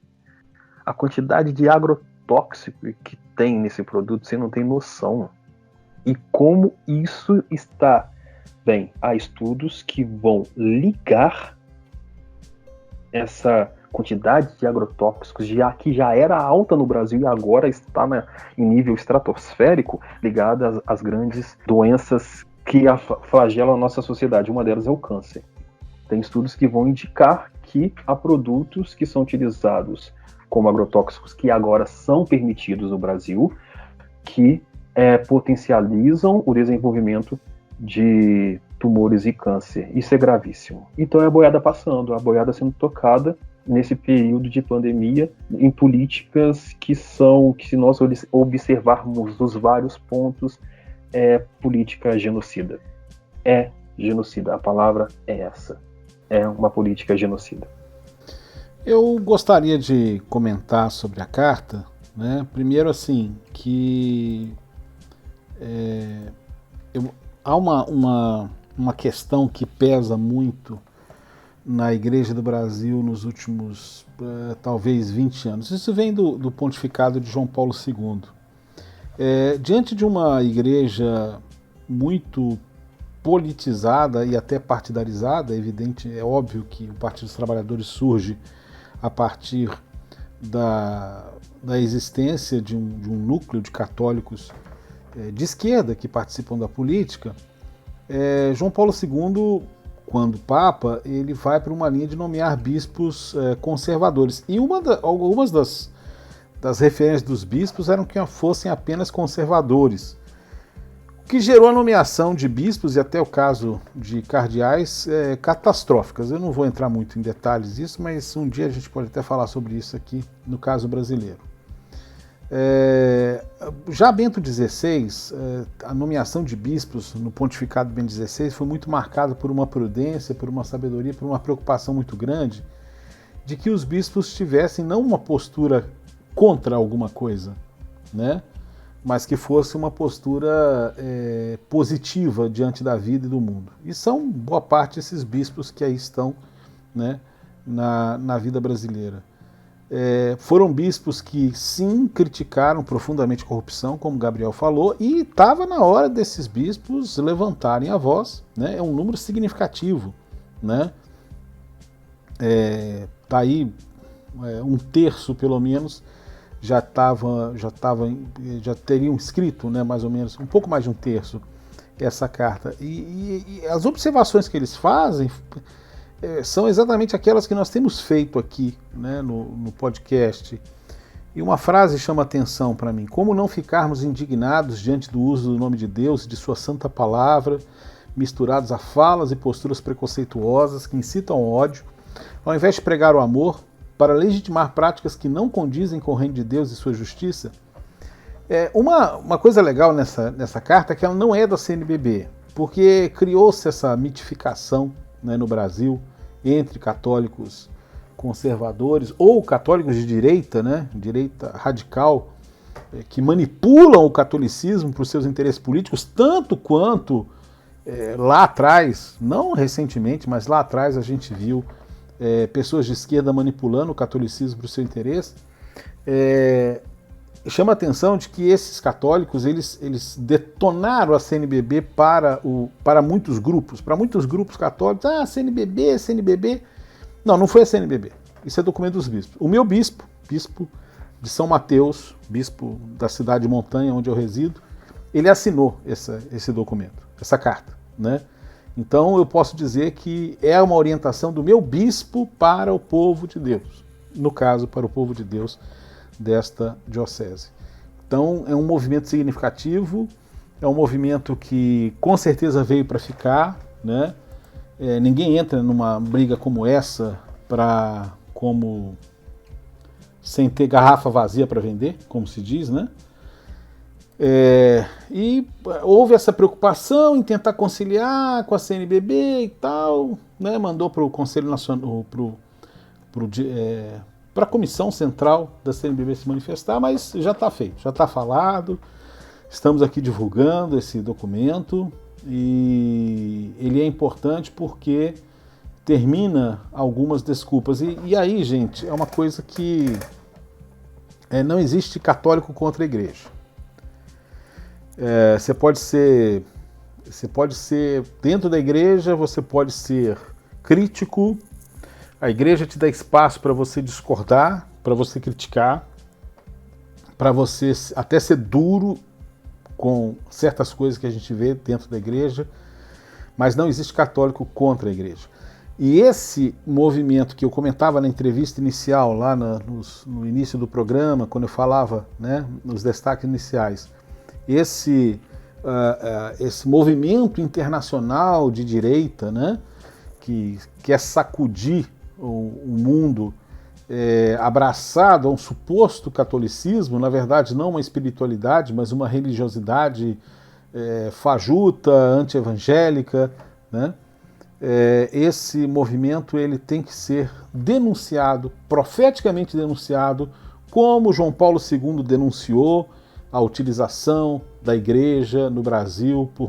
A quantidade de agrotóxico que tem nesse produto, você não tem noção. E como isso está? Bem, há estudos que vão ligar essa quantidade de agrotóxicos que já era alta no Brasil e agora está em nível estratosférico, ligada às grandes doenças que flagelam a nossa sociedade. Uma delas é o câncer. Tem estudos que vão indicar que há produtos que são utilizados como agrotóxicos que agora são permitidos no Brasil, que potencializam o desenvolvimento de tumores e câncer. Isso é gravíssimo. Então é a boiada passando, a boiada sendo tocada nesse período de pandemia em políticas que se nós observarmos os vários pontos, é política genocida. É genocida, a palavra é essa. É uma política genocida. Eu gostaria de comentar sobre a carta, né? Primeiro, assim, que há uma questão que pesa muito na Igreja do Brasil nos últimos, talvez, 20 anos. Isso vem do pontificado de João Paulo II. Diante de uma igreja muito politizada e até partidarizada, é óbvio que o Partido dos Trabalhadores surge a partir da existência de um núcleo de católicos de esquerda que participam da política. João Paulo II, quando Papa, ele vai para uma linha de nomear bispos conservadores. E algumas das referências dos bispos eram que fossem apenas conservadores, o que gerou a nomeação de bispos e até o caso de cardeais catastróficas. Eu não vou entrar muito em detalhes disso, mas um dia a gente pode até falar sobre isso aqui no caso brasileiro. Já Bento XVI, a nomeação de bispos no pontificado de Bento XVI foi muito marcada por uma prudência, por uma sabedoria, por uma preocupação muito grande de que os bispos tivessem não uma postura contra alguma coisa, né? Mas que fosse uma postura positiva diante da vida e do mundo. E são boa parte desses bispos que aí estão, né, na vida brasileira. Foram bispos que, sim, criticaram profundamente a corrupção, como Gabriel falou, e estava na hora desses bispos levantarem a voz, né? É um número significativo, né? Tá aí um terço, pelo menos, já teriam escrito, né, mais ou menos, um pouco mais de um terço, essa carta. E as observações que eles fazem são exatamente aquelas que nós temos feito aqui, né, no podcast. E uma frase chama atenção para mim: como não ficarmos indignados diante do uso do nome de Deus e de sua santa palavra, misturados a falas e posturas preconceituosas que incitam ao ódio, ao invés de pregar o amor, para legitimar práticas que não condizem com o reino de Deus e sua justiça. Uma coisa legal nessa carta é que ela não é da CNBB, porque criou-se essa mitificação, né, no Brasil entre católicos conservadores ou católicos de direita, né, direita radical, que manipulam o catolicismo para os seus interesses políticos, tanto quanto lá atrás, não recentemente, mas lá atrás a gente viu pessoas de esquerda manipulando o catolicismo para o seu interesse. Chama a atenção de que esses católicos eles detonaram a CNBB para muitos grupos católicos. CNBB. Não foi a CNBB. Isso é documento dos bispos. O meu bispo de São Mateus, bispo da cidade de Montanha, onde eu resido, ele assinou esse documento, essa carta, né? Então eu posso dizer que é uma orientação do meu bispo para o povo de Deus. No caso, para o povo de Deus desta diocese. Então é um movimento significativo, é um movimento que com certeza veio para ficar, né? Ninguém entra numa briga como essa sem ter garrafa vazia para vender, como se diz, né? E houve essa preocupação em tentar conciliar com a CNBB e tal, né? Mandou para o Conselho Nacional, para a Comissão Central da CNBB se manifestar, mas já está feito, já está falado, estamos aqui divulgando esse documento e ele é importante porque termina algumas desculpas. E aí, gente, é uma coisa que não existe católico contra a igreja. Você pode ser dentro da igreja, você pode ser crítico, a igreja te dá espaço para você discordar, para você criticar, para você até ser duro com certas coisas que a gente vê dentro da igreja, mas não existe católico contra a igreja. E esse movimento que eu comentava na entrevista inicial, lá no início do programa, quando eu falava, né, nos destaques iniciais, esse movimento internacional de direita, né, que quer sacudir o mundo, abraçado a um suposto catolicismo, na verdade não uma espiritualidade, mas uma religiosidade fajuta, anti-evangélica, né? Esse movimento ele tem que ser denunciado, profeticamente denunciado, como João Paulo II denunciou a utilização da igreja no Brasil por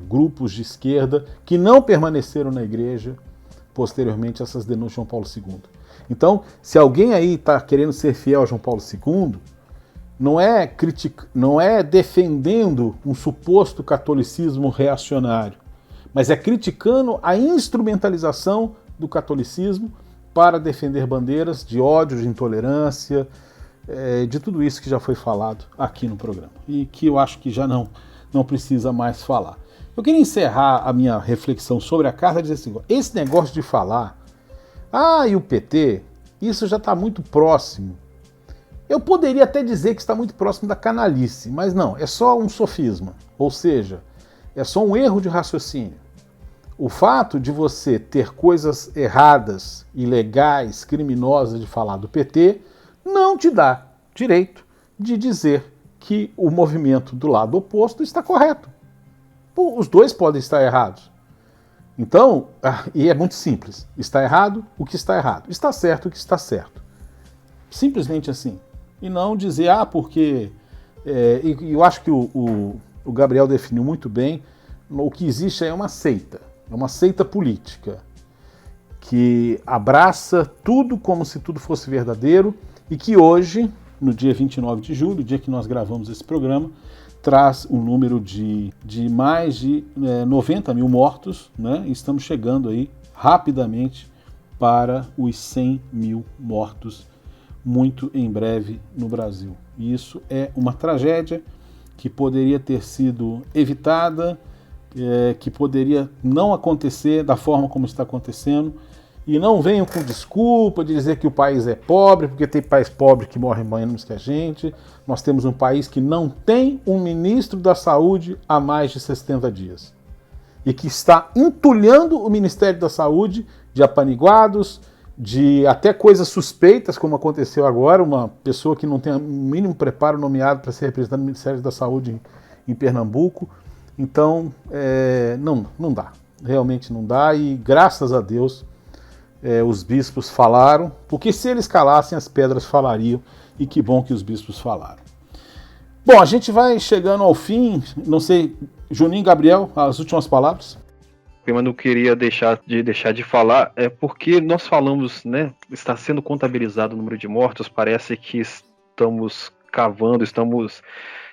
grupos de esquerda que não permaneceram na igreja posteriormente a essas denúncias de João Paulo II. Então, se alguém aí está querendo ser fiel a João Paulo II, não é defendendo um suposto catolicismo reacionário, mas é criticando a instrumentalização do catolicismo para defender bandeiras de ódio, de intolerância, de tudo isso que já foi falado aqui no programa e que eu acho que já não precisa mais falar. Eu queria encerrar a minha reflexão sobre a carta dizendo assim, esse negócio de falar, e o PT, isso já está muito próximo. Eu poderia até dizer que está muito próximo da canalice, mas não, é só um sofisma, ou seja, é só um erro de raciocínio. O fato de você ter coisas erradas, ilegais, criminosas de falar do PT, não te dá direito de dizer que o movimento do lado oposto está correto. Os dois podem estar errados. Então, e é muito simples, está errado o que está errado, está certo o que está certo. Simples assim. E não dizer, porque... eu acho que o Gabriel definiu muito bem, o que existe é uma seita política, que abraça tudo como se tudo fosse verdadeiro, e que hoje, no dia 29 de julho, dia que nós gravamos esse programa, traz um número de mais de 90 mil mortos, né? E estamos chegando aí rapidamente para os 100 mil mortos muito em breve no Brasil. E isso é uma tragédia que poderia ter sido evitada, que poderia não acontecer da forma como está acontecendo. E não venham com desculpa de dizer que o país é pobre, porque tem país pobre que morre menos que a gente. Nós temos um país que não tem um ministro da Saúde há mais de 70 dias. E que está entulhando o Ministério da Saúde de apaniguados, de até coisas suspeitas, como aconteceu agora, uma pessoa que não tem o mínimo preparo nomeado para ser representante do Ministério da Saúde em Pernambuco. Então, não dá. Realmente não dá, e graças a Deus os bispos falaram, porque se eles calassem, as pedras falariam, e que bom que os bispos falaram. Bom, a gente vai chegando ao fim, não sei, Juninho, Gabriel, as últimas palavras? Eu não queria deixar de falar, porque nós falamos, né, está sendo contabilizado o número de mortos, parece que estamos cavando, estamos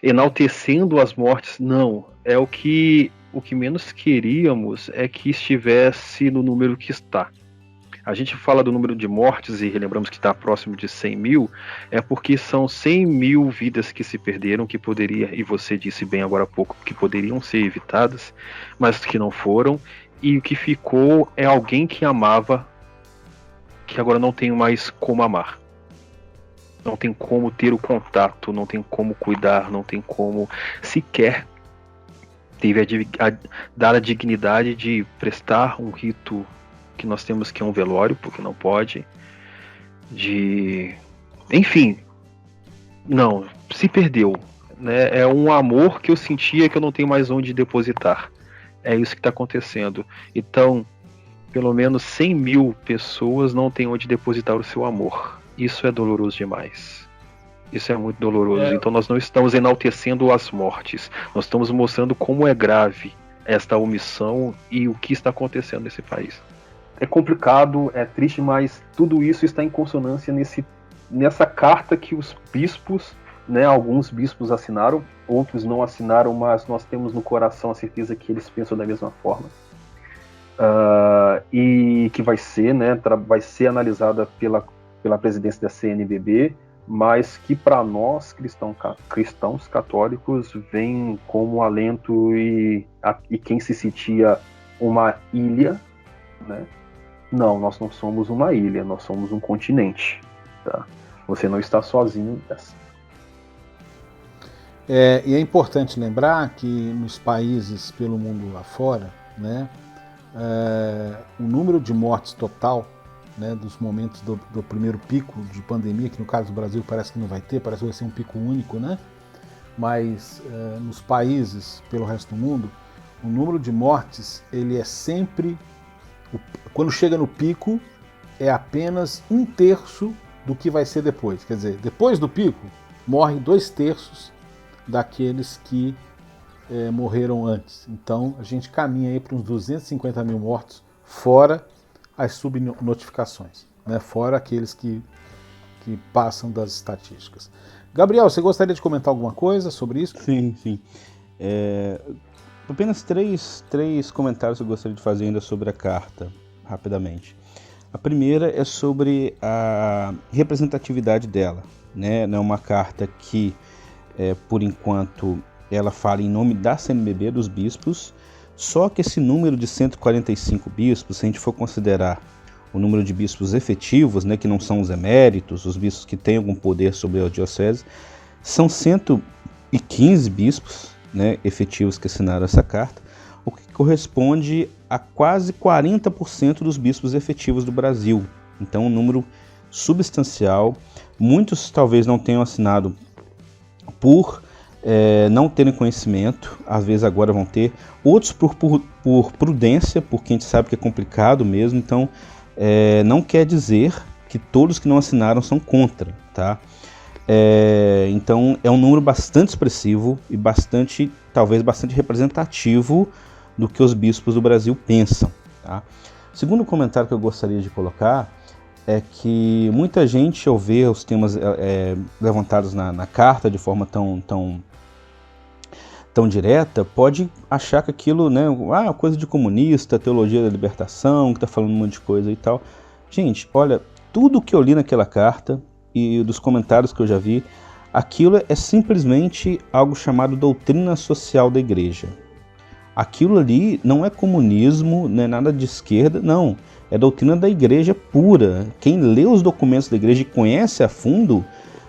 enaltecendo as mortes. Não, o que menos queríamos é que estivesse no número que está. A gente fala do número de mortes e relembramos que está próximo de 100 mil, porque são 100 mil vidas que se perderam, que poderia, e você disse bem agora há pouco, que poderiam ser evitadas, mas que não foram, e o que ficou é alguém que amava, que agora não tem mais como amar. não tem como ter o contato, não tem como cuidar, não tem como sequer dar a dignidade de prestar um rito que nós temos, que é um velório, porque não pode, enfim, não, se perdeu, né? É um amor que eu sentia que eu não tenho mais onde depositar. É isso que está acontecendo. Então, pelo menos 100 mil pessoas não têm onde depositar o seu amor. Isso é doloroso demais. Isso é muito doloroso. Então nós não estamos enaltecendo as mortes. Nós estamos mostrando como é grave esta omissão e o que está acontecendo nesse país. É complicado, é triste, mas tudo isso está em consonância nessa carta que os bispos, né, alguns bispos assinaram, outros não assinaram, mas nós temos no coração a certeza que eles pensam da mesma forma. E que vai ser, né, vai ser analisada pela presidência da CNBB, mas que para nós, cristãos católicos, vem como alento e quem se sentia uma ilha, né? Não, nós não somos uma ilha, nós somos um continente. Tá? Você não está sozinho nessa. E é importante lembrar que nos países pelo mundo afora, né, o número de mortes total, né, dos momentos do primeiro pico de pandemia, que no caso do Brasil parece que não vai ter, parece que vai ser um pico único, né? Mas nos países pelo resto do mundo, o número de mortes, ele é sempre, quando chega no pico, é apenas 1/3 do que vai ser depois. Quer dizer, depois do pico, morre 2/3 daqueles que morreram antes. Então a gente caminha aí para uns 250 mil mortos, fora as subnotificações, né? Fora aqueles que passam das estatísticas. Gabriel, você gostaria de comentar alguma coisa sobre isso? Sim. Apenas três comentários que eu gostaria de fazer ainda sobre a carta, rapidamente. A primeira é sobre a representatividade dela, né? Não é uma carta que, por enquanto, ela fala em nome da CNBB, dos bispos, só que esse número de 145 bispos, se a gente for considerar o número de bispos efetivos, né, que não são os eméritos, os bispos que têm algum poder sobre a diocese, são 115 bispos, né, efetivos que assinaram essa carta, o que corresponde a quase 40% dos bispos efetivos do Brasil. Então, um número substancial. Muitos talvez não tenham assinado por não terem conhecimento, às vezes agora vão ter, outros por prudência, porque a gente sabe que é complicado mesmo, então não quer dizer que todos que não assinaram são contra, tá? Então é um número bastante expressivo e talvez bastante representativo do que os bispos do Brasil pensam, tá? Segundo comentário que eu gostaria de colocar é que muita gente, ao ver os temas levantados na carta de forma tão direta, pode achar que aquilo, né, coisa de comunista, teologia da libertação, que está falando um monte de coisa e tal. Gente, olha, tudo que eu li naquela carta e dos comentários que eu já vi, aquilo é simplesmente algo chamado doutrina social da igreja. Aquilo ali não é comunismo, não é nada de esquerda, não. É doutrina da igreja pura. Quem lê os documentos da igreja e conhece a fundo,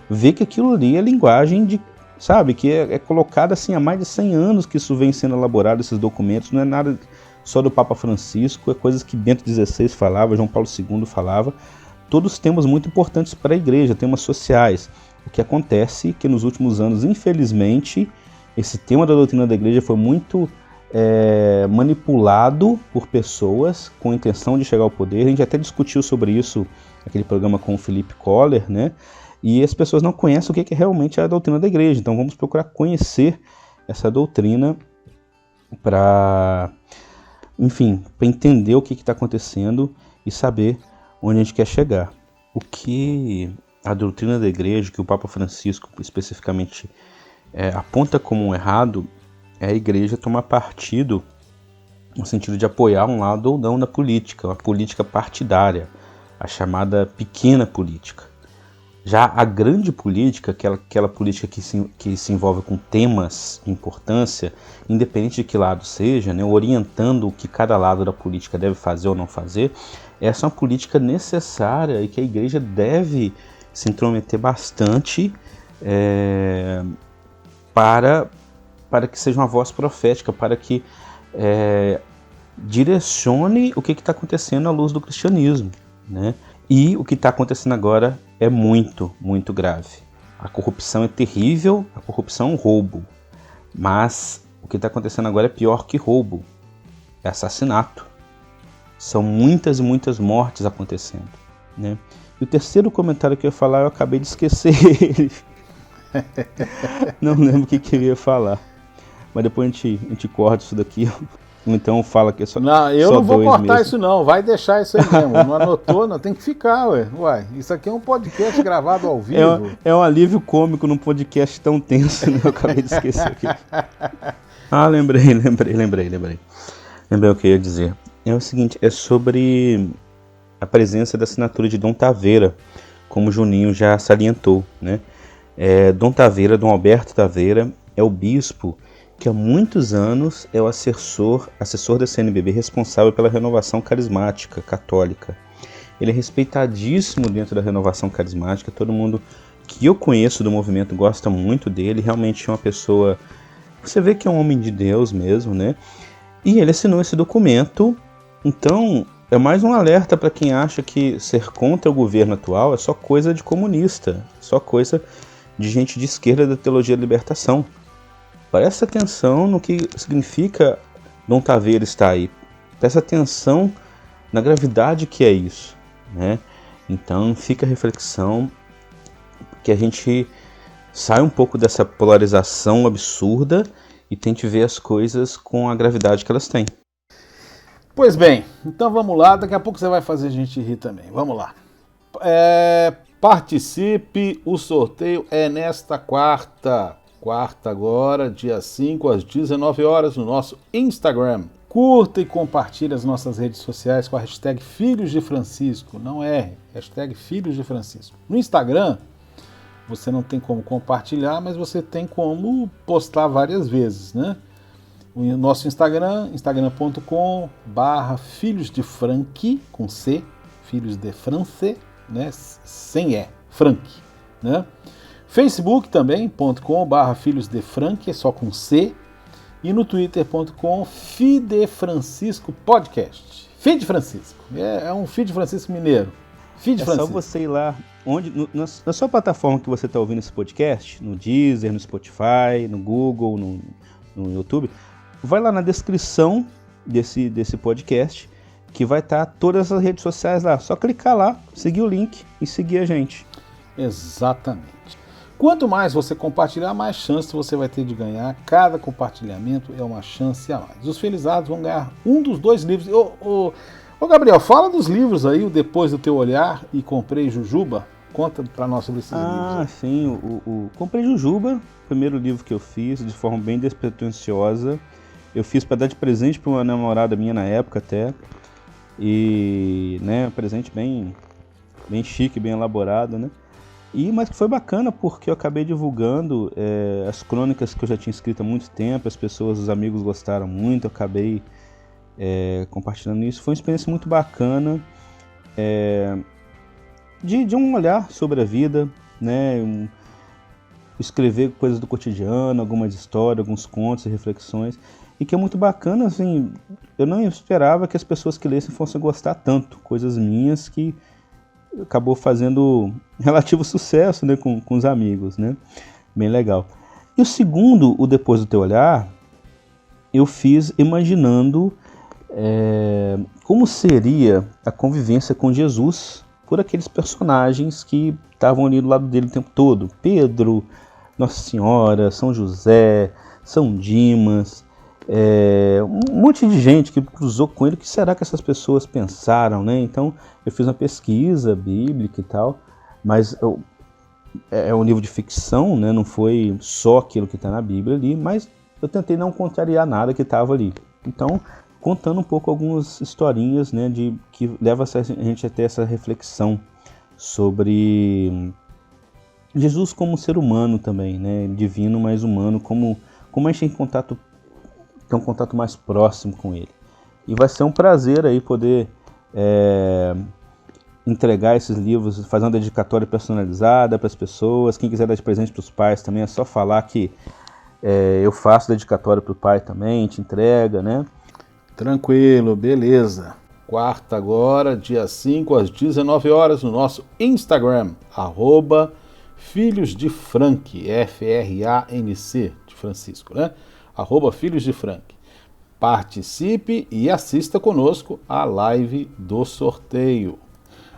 vê que aquilo ali é linguagem de, sabe, que é colocado assim há mais de 100 anos que isso vem sendo elaborado, esses documentos, não é nada só do Papa Francisco, é coisas que Bento XVI falava, João Paulo II falava, todos temas muito importantes para a igreja, temas sociais. O que acontece é que nos últimos anos, infelizmente, esse tema da doutrina da igreja foi muito manipulado por pessoas com a intenção de chegar ao poder. A gente até discutiu sobre isso naquele programa com o Felipe Koller, né? E as pessoas não conhecem o que é realmente a doutrina da igreja. Então vamos procurar conhecer essa doutrina para entender o que está acontecendo e saber onde a gente quer chegar. O que a doutrina da igreja, que o Papa Francisco especificamente aponta como um errado, é a igreja tomar partido no sentido de apoiar um lado ou não na política, uma política partidária, a chamada pequena política. Já a grande política, aquela política que se envolve com temas de importância, independente de que lado seja, né, orientando o que cada lado da política deve fazer ou não fazer, essa é uma política necessária e que a igreja deve se intrometer bastante para que seja uma voz profética, para que direcione o que está acontecendo à luz do cristianismo, né? E o que está acontecendo agora é muito, muito grave. A corrupção é terrível, a corrupção é um roubo, mas o que está acontecendo agora é pior que roubo, é assassinato. São muitas e muitas mortes acontecendo, né? E o terceiro comentário que eu ia falar, eu acabei de esquecer ele. Não lembro o que eu ia falar. Mas depois a gente corta isso daqui. Então fala que é só. Não, eu só não vou cortar mesmo. isso não, vai deixar isso aí mesmo. Não anotou, não, tem que ficar, ué. Isso aqui é um podcast gravado ao vivo. É um alívio cômico num podcast tão tenso, né? Eu acabei de esquecer aqui. Ah, lembrei o que eu ia dizer. É o seguinte, é sobre a presença da assinatura de Dom Taveira, como o Juninho já salientou, né? Dom Taveira, Dom Alberto Taveira, é o bispo que há muitos anos é o assessor da CNBB responsável pela renovação carismática católica. Ele é respeitadíssimo dentro da renovação carismática, todo mundo que eu conheço do movimento gosta muito dele, realmente é uma pessoa, você vê que é um homem de Deus mesmo, né? E ele assinou esse documento, então é mais um alerta para quem acha que ser contra o governo atual é só coisa de comunista, só coisa de gente de esquerda da teologia da libertação. Presta atenção no que significa Dom Taveira estar aí. Presta atenção na gravidade que é isso, né? Então fica a reflexão, que a gente saia um pouco dessa polarização absurda e tente ver as coisas com a gravidade que elas têm. Pois bem, então vamos lá, daqui a pouco você vai fazer a gente rir também. Vamos lá. Participe, o sorteio é nesta quarta agora, dia 5 às 19 horas, no nosso Instagram. Curta e compartilhe as nossas redes sociais com a hashtag Filhos de Francisco, não erre, hashtag Filhos de Francisco. No Instagram, você não tem como compartilhar, mas você tem como postar várias vezes, né? O nosso Instagram, instagram.com/Filhos de Franque, com C, Filhos de France, né? Sem E, Franque, né? Facebook também.com/Filhos de Franque, é só com C, e no twitter.com Fidefrancisco Podcast. Feed Francisco, é um Feed Francisco mineiro. Feed Francisco. Só você ir lá, na sua plataforma que você está ouvindo esse podcast, no Deezer, no Spotify, no Google, no YouTube, vai lá na descrição desse podcast, que vai estar todas as redes sociais lá. Só clicar lá, seguir o link e seguir a gente. Exatamente. Quanto mais você compartilhar, mais chance você vai ter de ganhar. Cada compartilhamento é uma chance a mais. Os felizados vão ganhar um dos 2 livros. Ô Gabriel, fala dos livros aí, o Depois do Teu Olhar e Comprei Jujuba. Conta pra nós sobre esses livros. Ah, sim. O Comprei Jujuba, primeiro livro que eu fiz, de forma bem despretensiosa. Eu fiz para dar de presente para uma namorada minha na época até. E, né, um presente bem chique, bem elaborado, né? Mas que foi bacana porque eu acabei divulgando as crônicas que eu já tinha escrito há muito tempo, os amigos gostaram muito, eu acabei compartilhando isso. Foi uma experiência muito bacana de um olhar sobre a vida, né? Escrever coisas do cotidiano, algumas histórias, alguns contos e reflexões, e que é muito bacana, assim, eu não esperava que as pessoas que lessem fossem gostar tanto, coisas minhas que acabou fazendo relativo sucesso, né, com os amigos, né? Bem legal. E o segundo, o Depois do Teu Olhar, eu fiz imaginando como seria a convivência com Jesus por aqueles personagens que estavam ali do lado dele o tempo todo. Pedro, Nossa Senhora, São José, São Dimas, um monte de gente que cruzou com ele. O que será que essas pessoas pensaram, né? Então eu fiz uma pesquisa bíblica e tal, mas é um livro de ficção, né? Não foi só aquilo que está na Bíblia ali, mas eu tentei não contrariar nada que estava ali. Então, contando um pouco algumas historinhas, né, que leva a gente a ter essa reflexão sobre Jesus como ser humano também, né? Divino, mas humano, como a gente tem um contato mais próximo com ele. E vai ser um prazer aí poder entregar esses livros, fazer uma dedicatória personalizada para as pessoas. Quem quiser dar de presente para os pais também é só falar que eu faço dedicatória para o pai também, a gente entrega, né? Tranquilo, beleza. Quarta agora, dia 5 às 19 horas, no nosso Instagram, @filhosdefrank, F-R-A-N-C, de Francisco, né? @filhosdefrank. Participe e assista conosco a live do sorteio.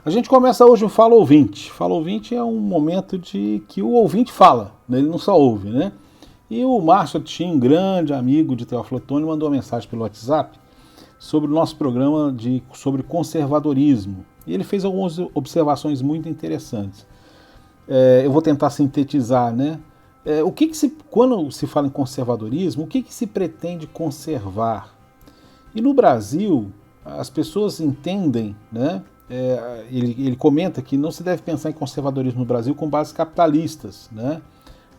A gente começa hoje o Fala Ouvinte. Fala Ouvinte é um momento de que o ouvinte fala, né? Ele não só ouve, né? E o Márcio Tim, grande amigo de Teófilo Otoni, mandou uma mensagem pelo WhatsApp sobre o nosso programa sobre conservadorismo. E ele fez algumas observações muito interessantes. Eu vou tentar sintetizar, né? Quando se fala em conservadorismo, o que se pretende conservar? E no Brasil, as pessoas entendem, né? Ele comenta que não se deve pensar em conservadorismo no Brasil com bases capitalistas, né?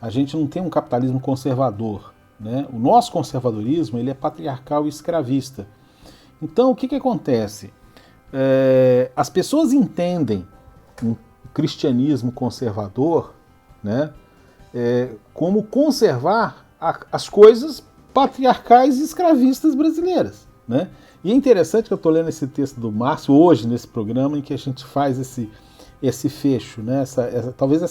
A gente não tem um capitalismo conservador, né? O nosso conservadorismo ele é patriarcal e escravista. Então, o que acontece? As pessoas entendem um cristianismo conservador, né? Como conservar as coisas patriarcais e escravistas brasileiras, né? E é interessante que eu estou lendo esse texto do Márcio hoje, nesse programa, em que a gente faz esse fecho, né? Talvez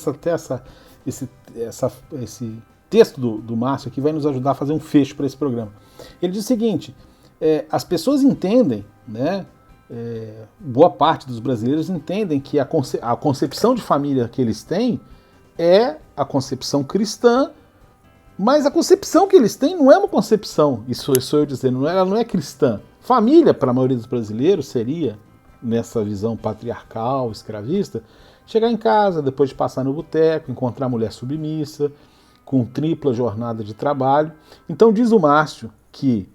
esse texto do Márcio aqui vai nos ajudar a fazer um fecho para esse programa. Ele diz o seguinte: as pessoas entendem, né? Boa parte dos brasileiros entendem que a concepção de família que eles têm é a concepção cristã, mas a concepção que eles têm não é uma concepção, isso sou eu dizendo, ela não é cristã. Família, para a maioria dos brasileiros, seria, nessa visão patriarcal, escravista, chegar em casa, depois de passar no boteco, encontrar mulher submissa, com tripla jornada de trabalho. Então diz o Márcio que,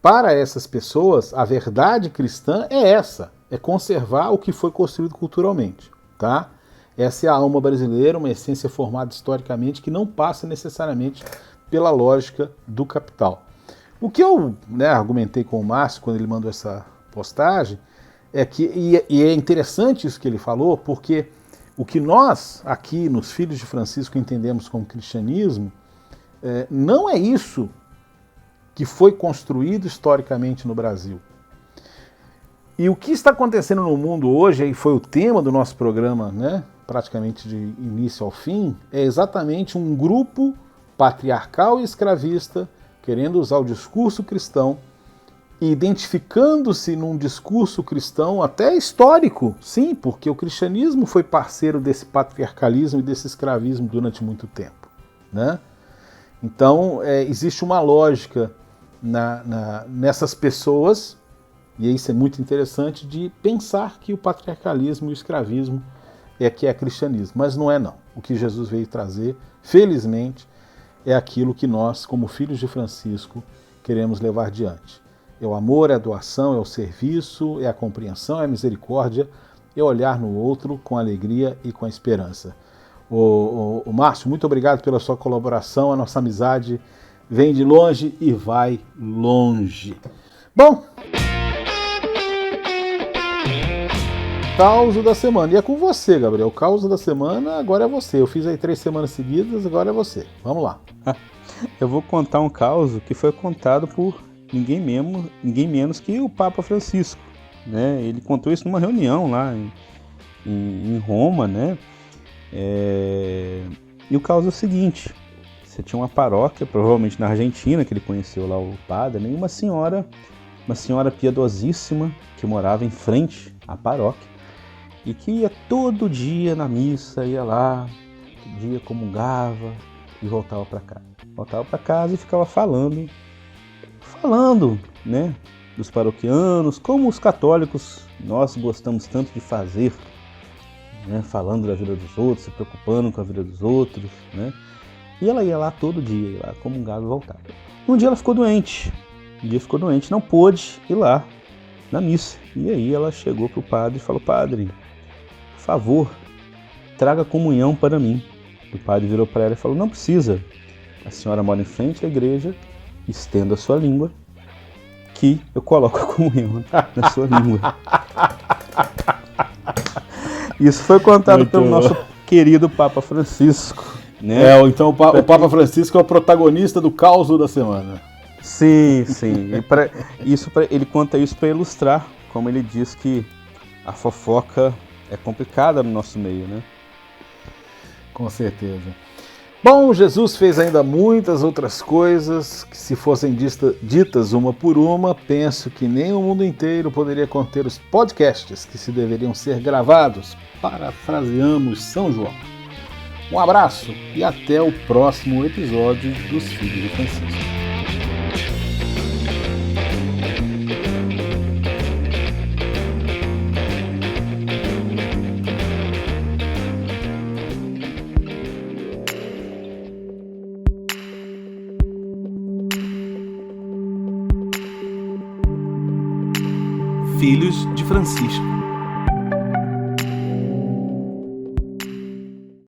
para essas pessoas, a verdade cristã é essa, é conservar o que foi construído culturalmente, tá? Essa é a alma brasileira, uma essência formada historicamente que não passa necessariamente pela lógica do capital. O que eu argumentei com o Márcio quando ele mandou essa postagem é que, e é interessante isso que ele falou, porque o que nós aqui nos Filhos de Francisco entendemos como cristianismo não é isso que foi construído historicamente no Brasil. E o que está acontecendo no mundo hoje, e foi o tema do nosso programa, né, praticamente de início ao fim, é exatamente um grupo patriarcal e escravista querendo usar o discurso cristão, identificando-se num discurso cristão até histórico, sim, porque o cristianismo foi parceiro desse patriarcalismo e desse escravismo durante muito tempo, né? Então, existe uma lógica nessas pessoas, e isso é muito interessante, de pensar que o patriarcalismo e o escravismo que é cristianismo, mas não é não. O que Jesus veio trazer, felizmente, é aquilo que nós, como filhos de Francisco, queremos levar adiante. É o amor, é a doação, é o serviço, é a compreensão, é a misericórdia, é olhar no outro com alegria e com esperança. O Márcio, muito obrigado pela sua colaboração, a nossa amizade vem de longe e vai longe. Bom, caos da semana. E é com você, Gabriel. O caos da semana agora é você. Eu fiz aí 3 semanas seguidas, agora é você. Vamos lá. Eu vou contar um caos que foi contado por ninguém menos que o Papa Francisco, né? Ele contou isso numa reunião lá em Roma, né? E o caos é o seguinte: você tinha uma paróquia, provavelmente na Argentina, que ele conheceu lá o padre, né? E uma senhora piedosíssima que morava em frente à paróquia e que ia todo dia na missa, ia lá, todo dia comungava e voltava para casa. Voltava para casa e ficava falando, né, dos paroquianos, como os católicos nós gostamos tanto de fazer, né, falando da vida dos outros, se preocupando com a vida dos outros, né? E ela ia lá todo dia, ia lá comungava e voltava. Um dia ela ficou doente, não pôde ir lá na missa. E aí ela chegou pro padre e falou: padre, por favor, traga comunhão para mim. O padre virou para ela e falou: não precisa, a senhora mora em frente à igreja, estenda a sua língua, que eu coloco a comunhão na sua língua. Isso foi contado Muito pelo bom. nosso querido Papa Francisco, né? Então o Papa Francisco é o protagonista do caos da semana. Sim. Ele conta isso para ilustrar, como ele diz que a fofoca é complicada no nosso meio, né? Com certeza. Bom, Jesus fez ainda muitas outras coisas que, se fossem ditas uma por uma, penso que nem o mundo inteiro poderia conter os podcasts que se deveriam ser gravados. Parafraseamos São João. Um abraço e até o próximo episódio dos Filhos de Francisco. Filhos de Francisco.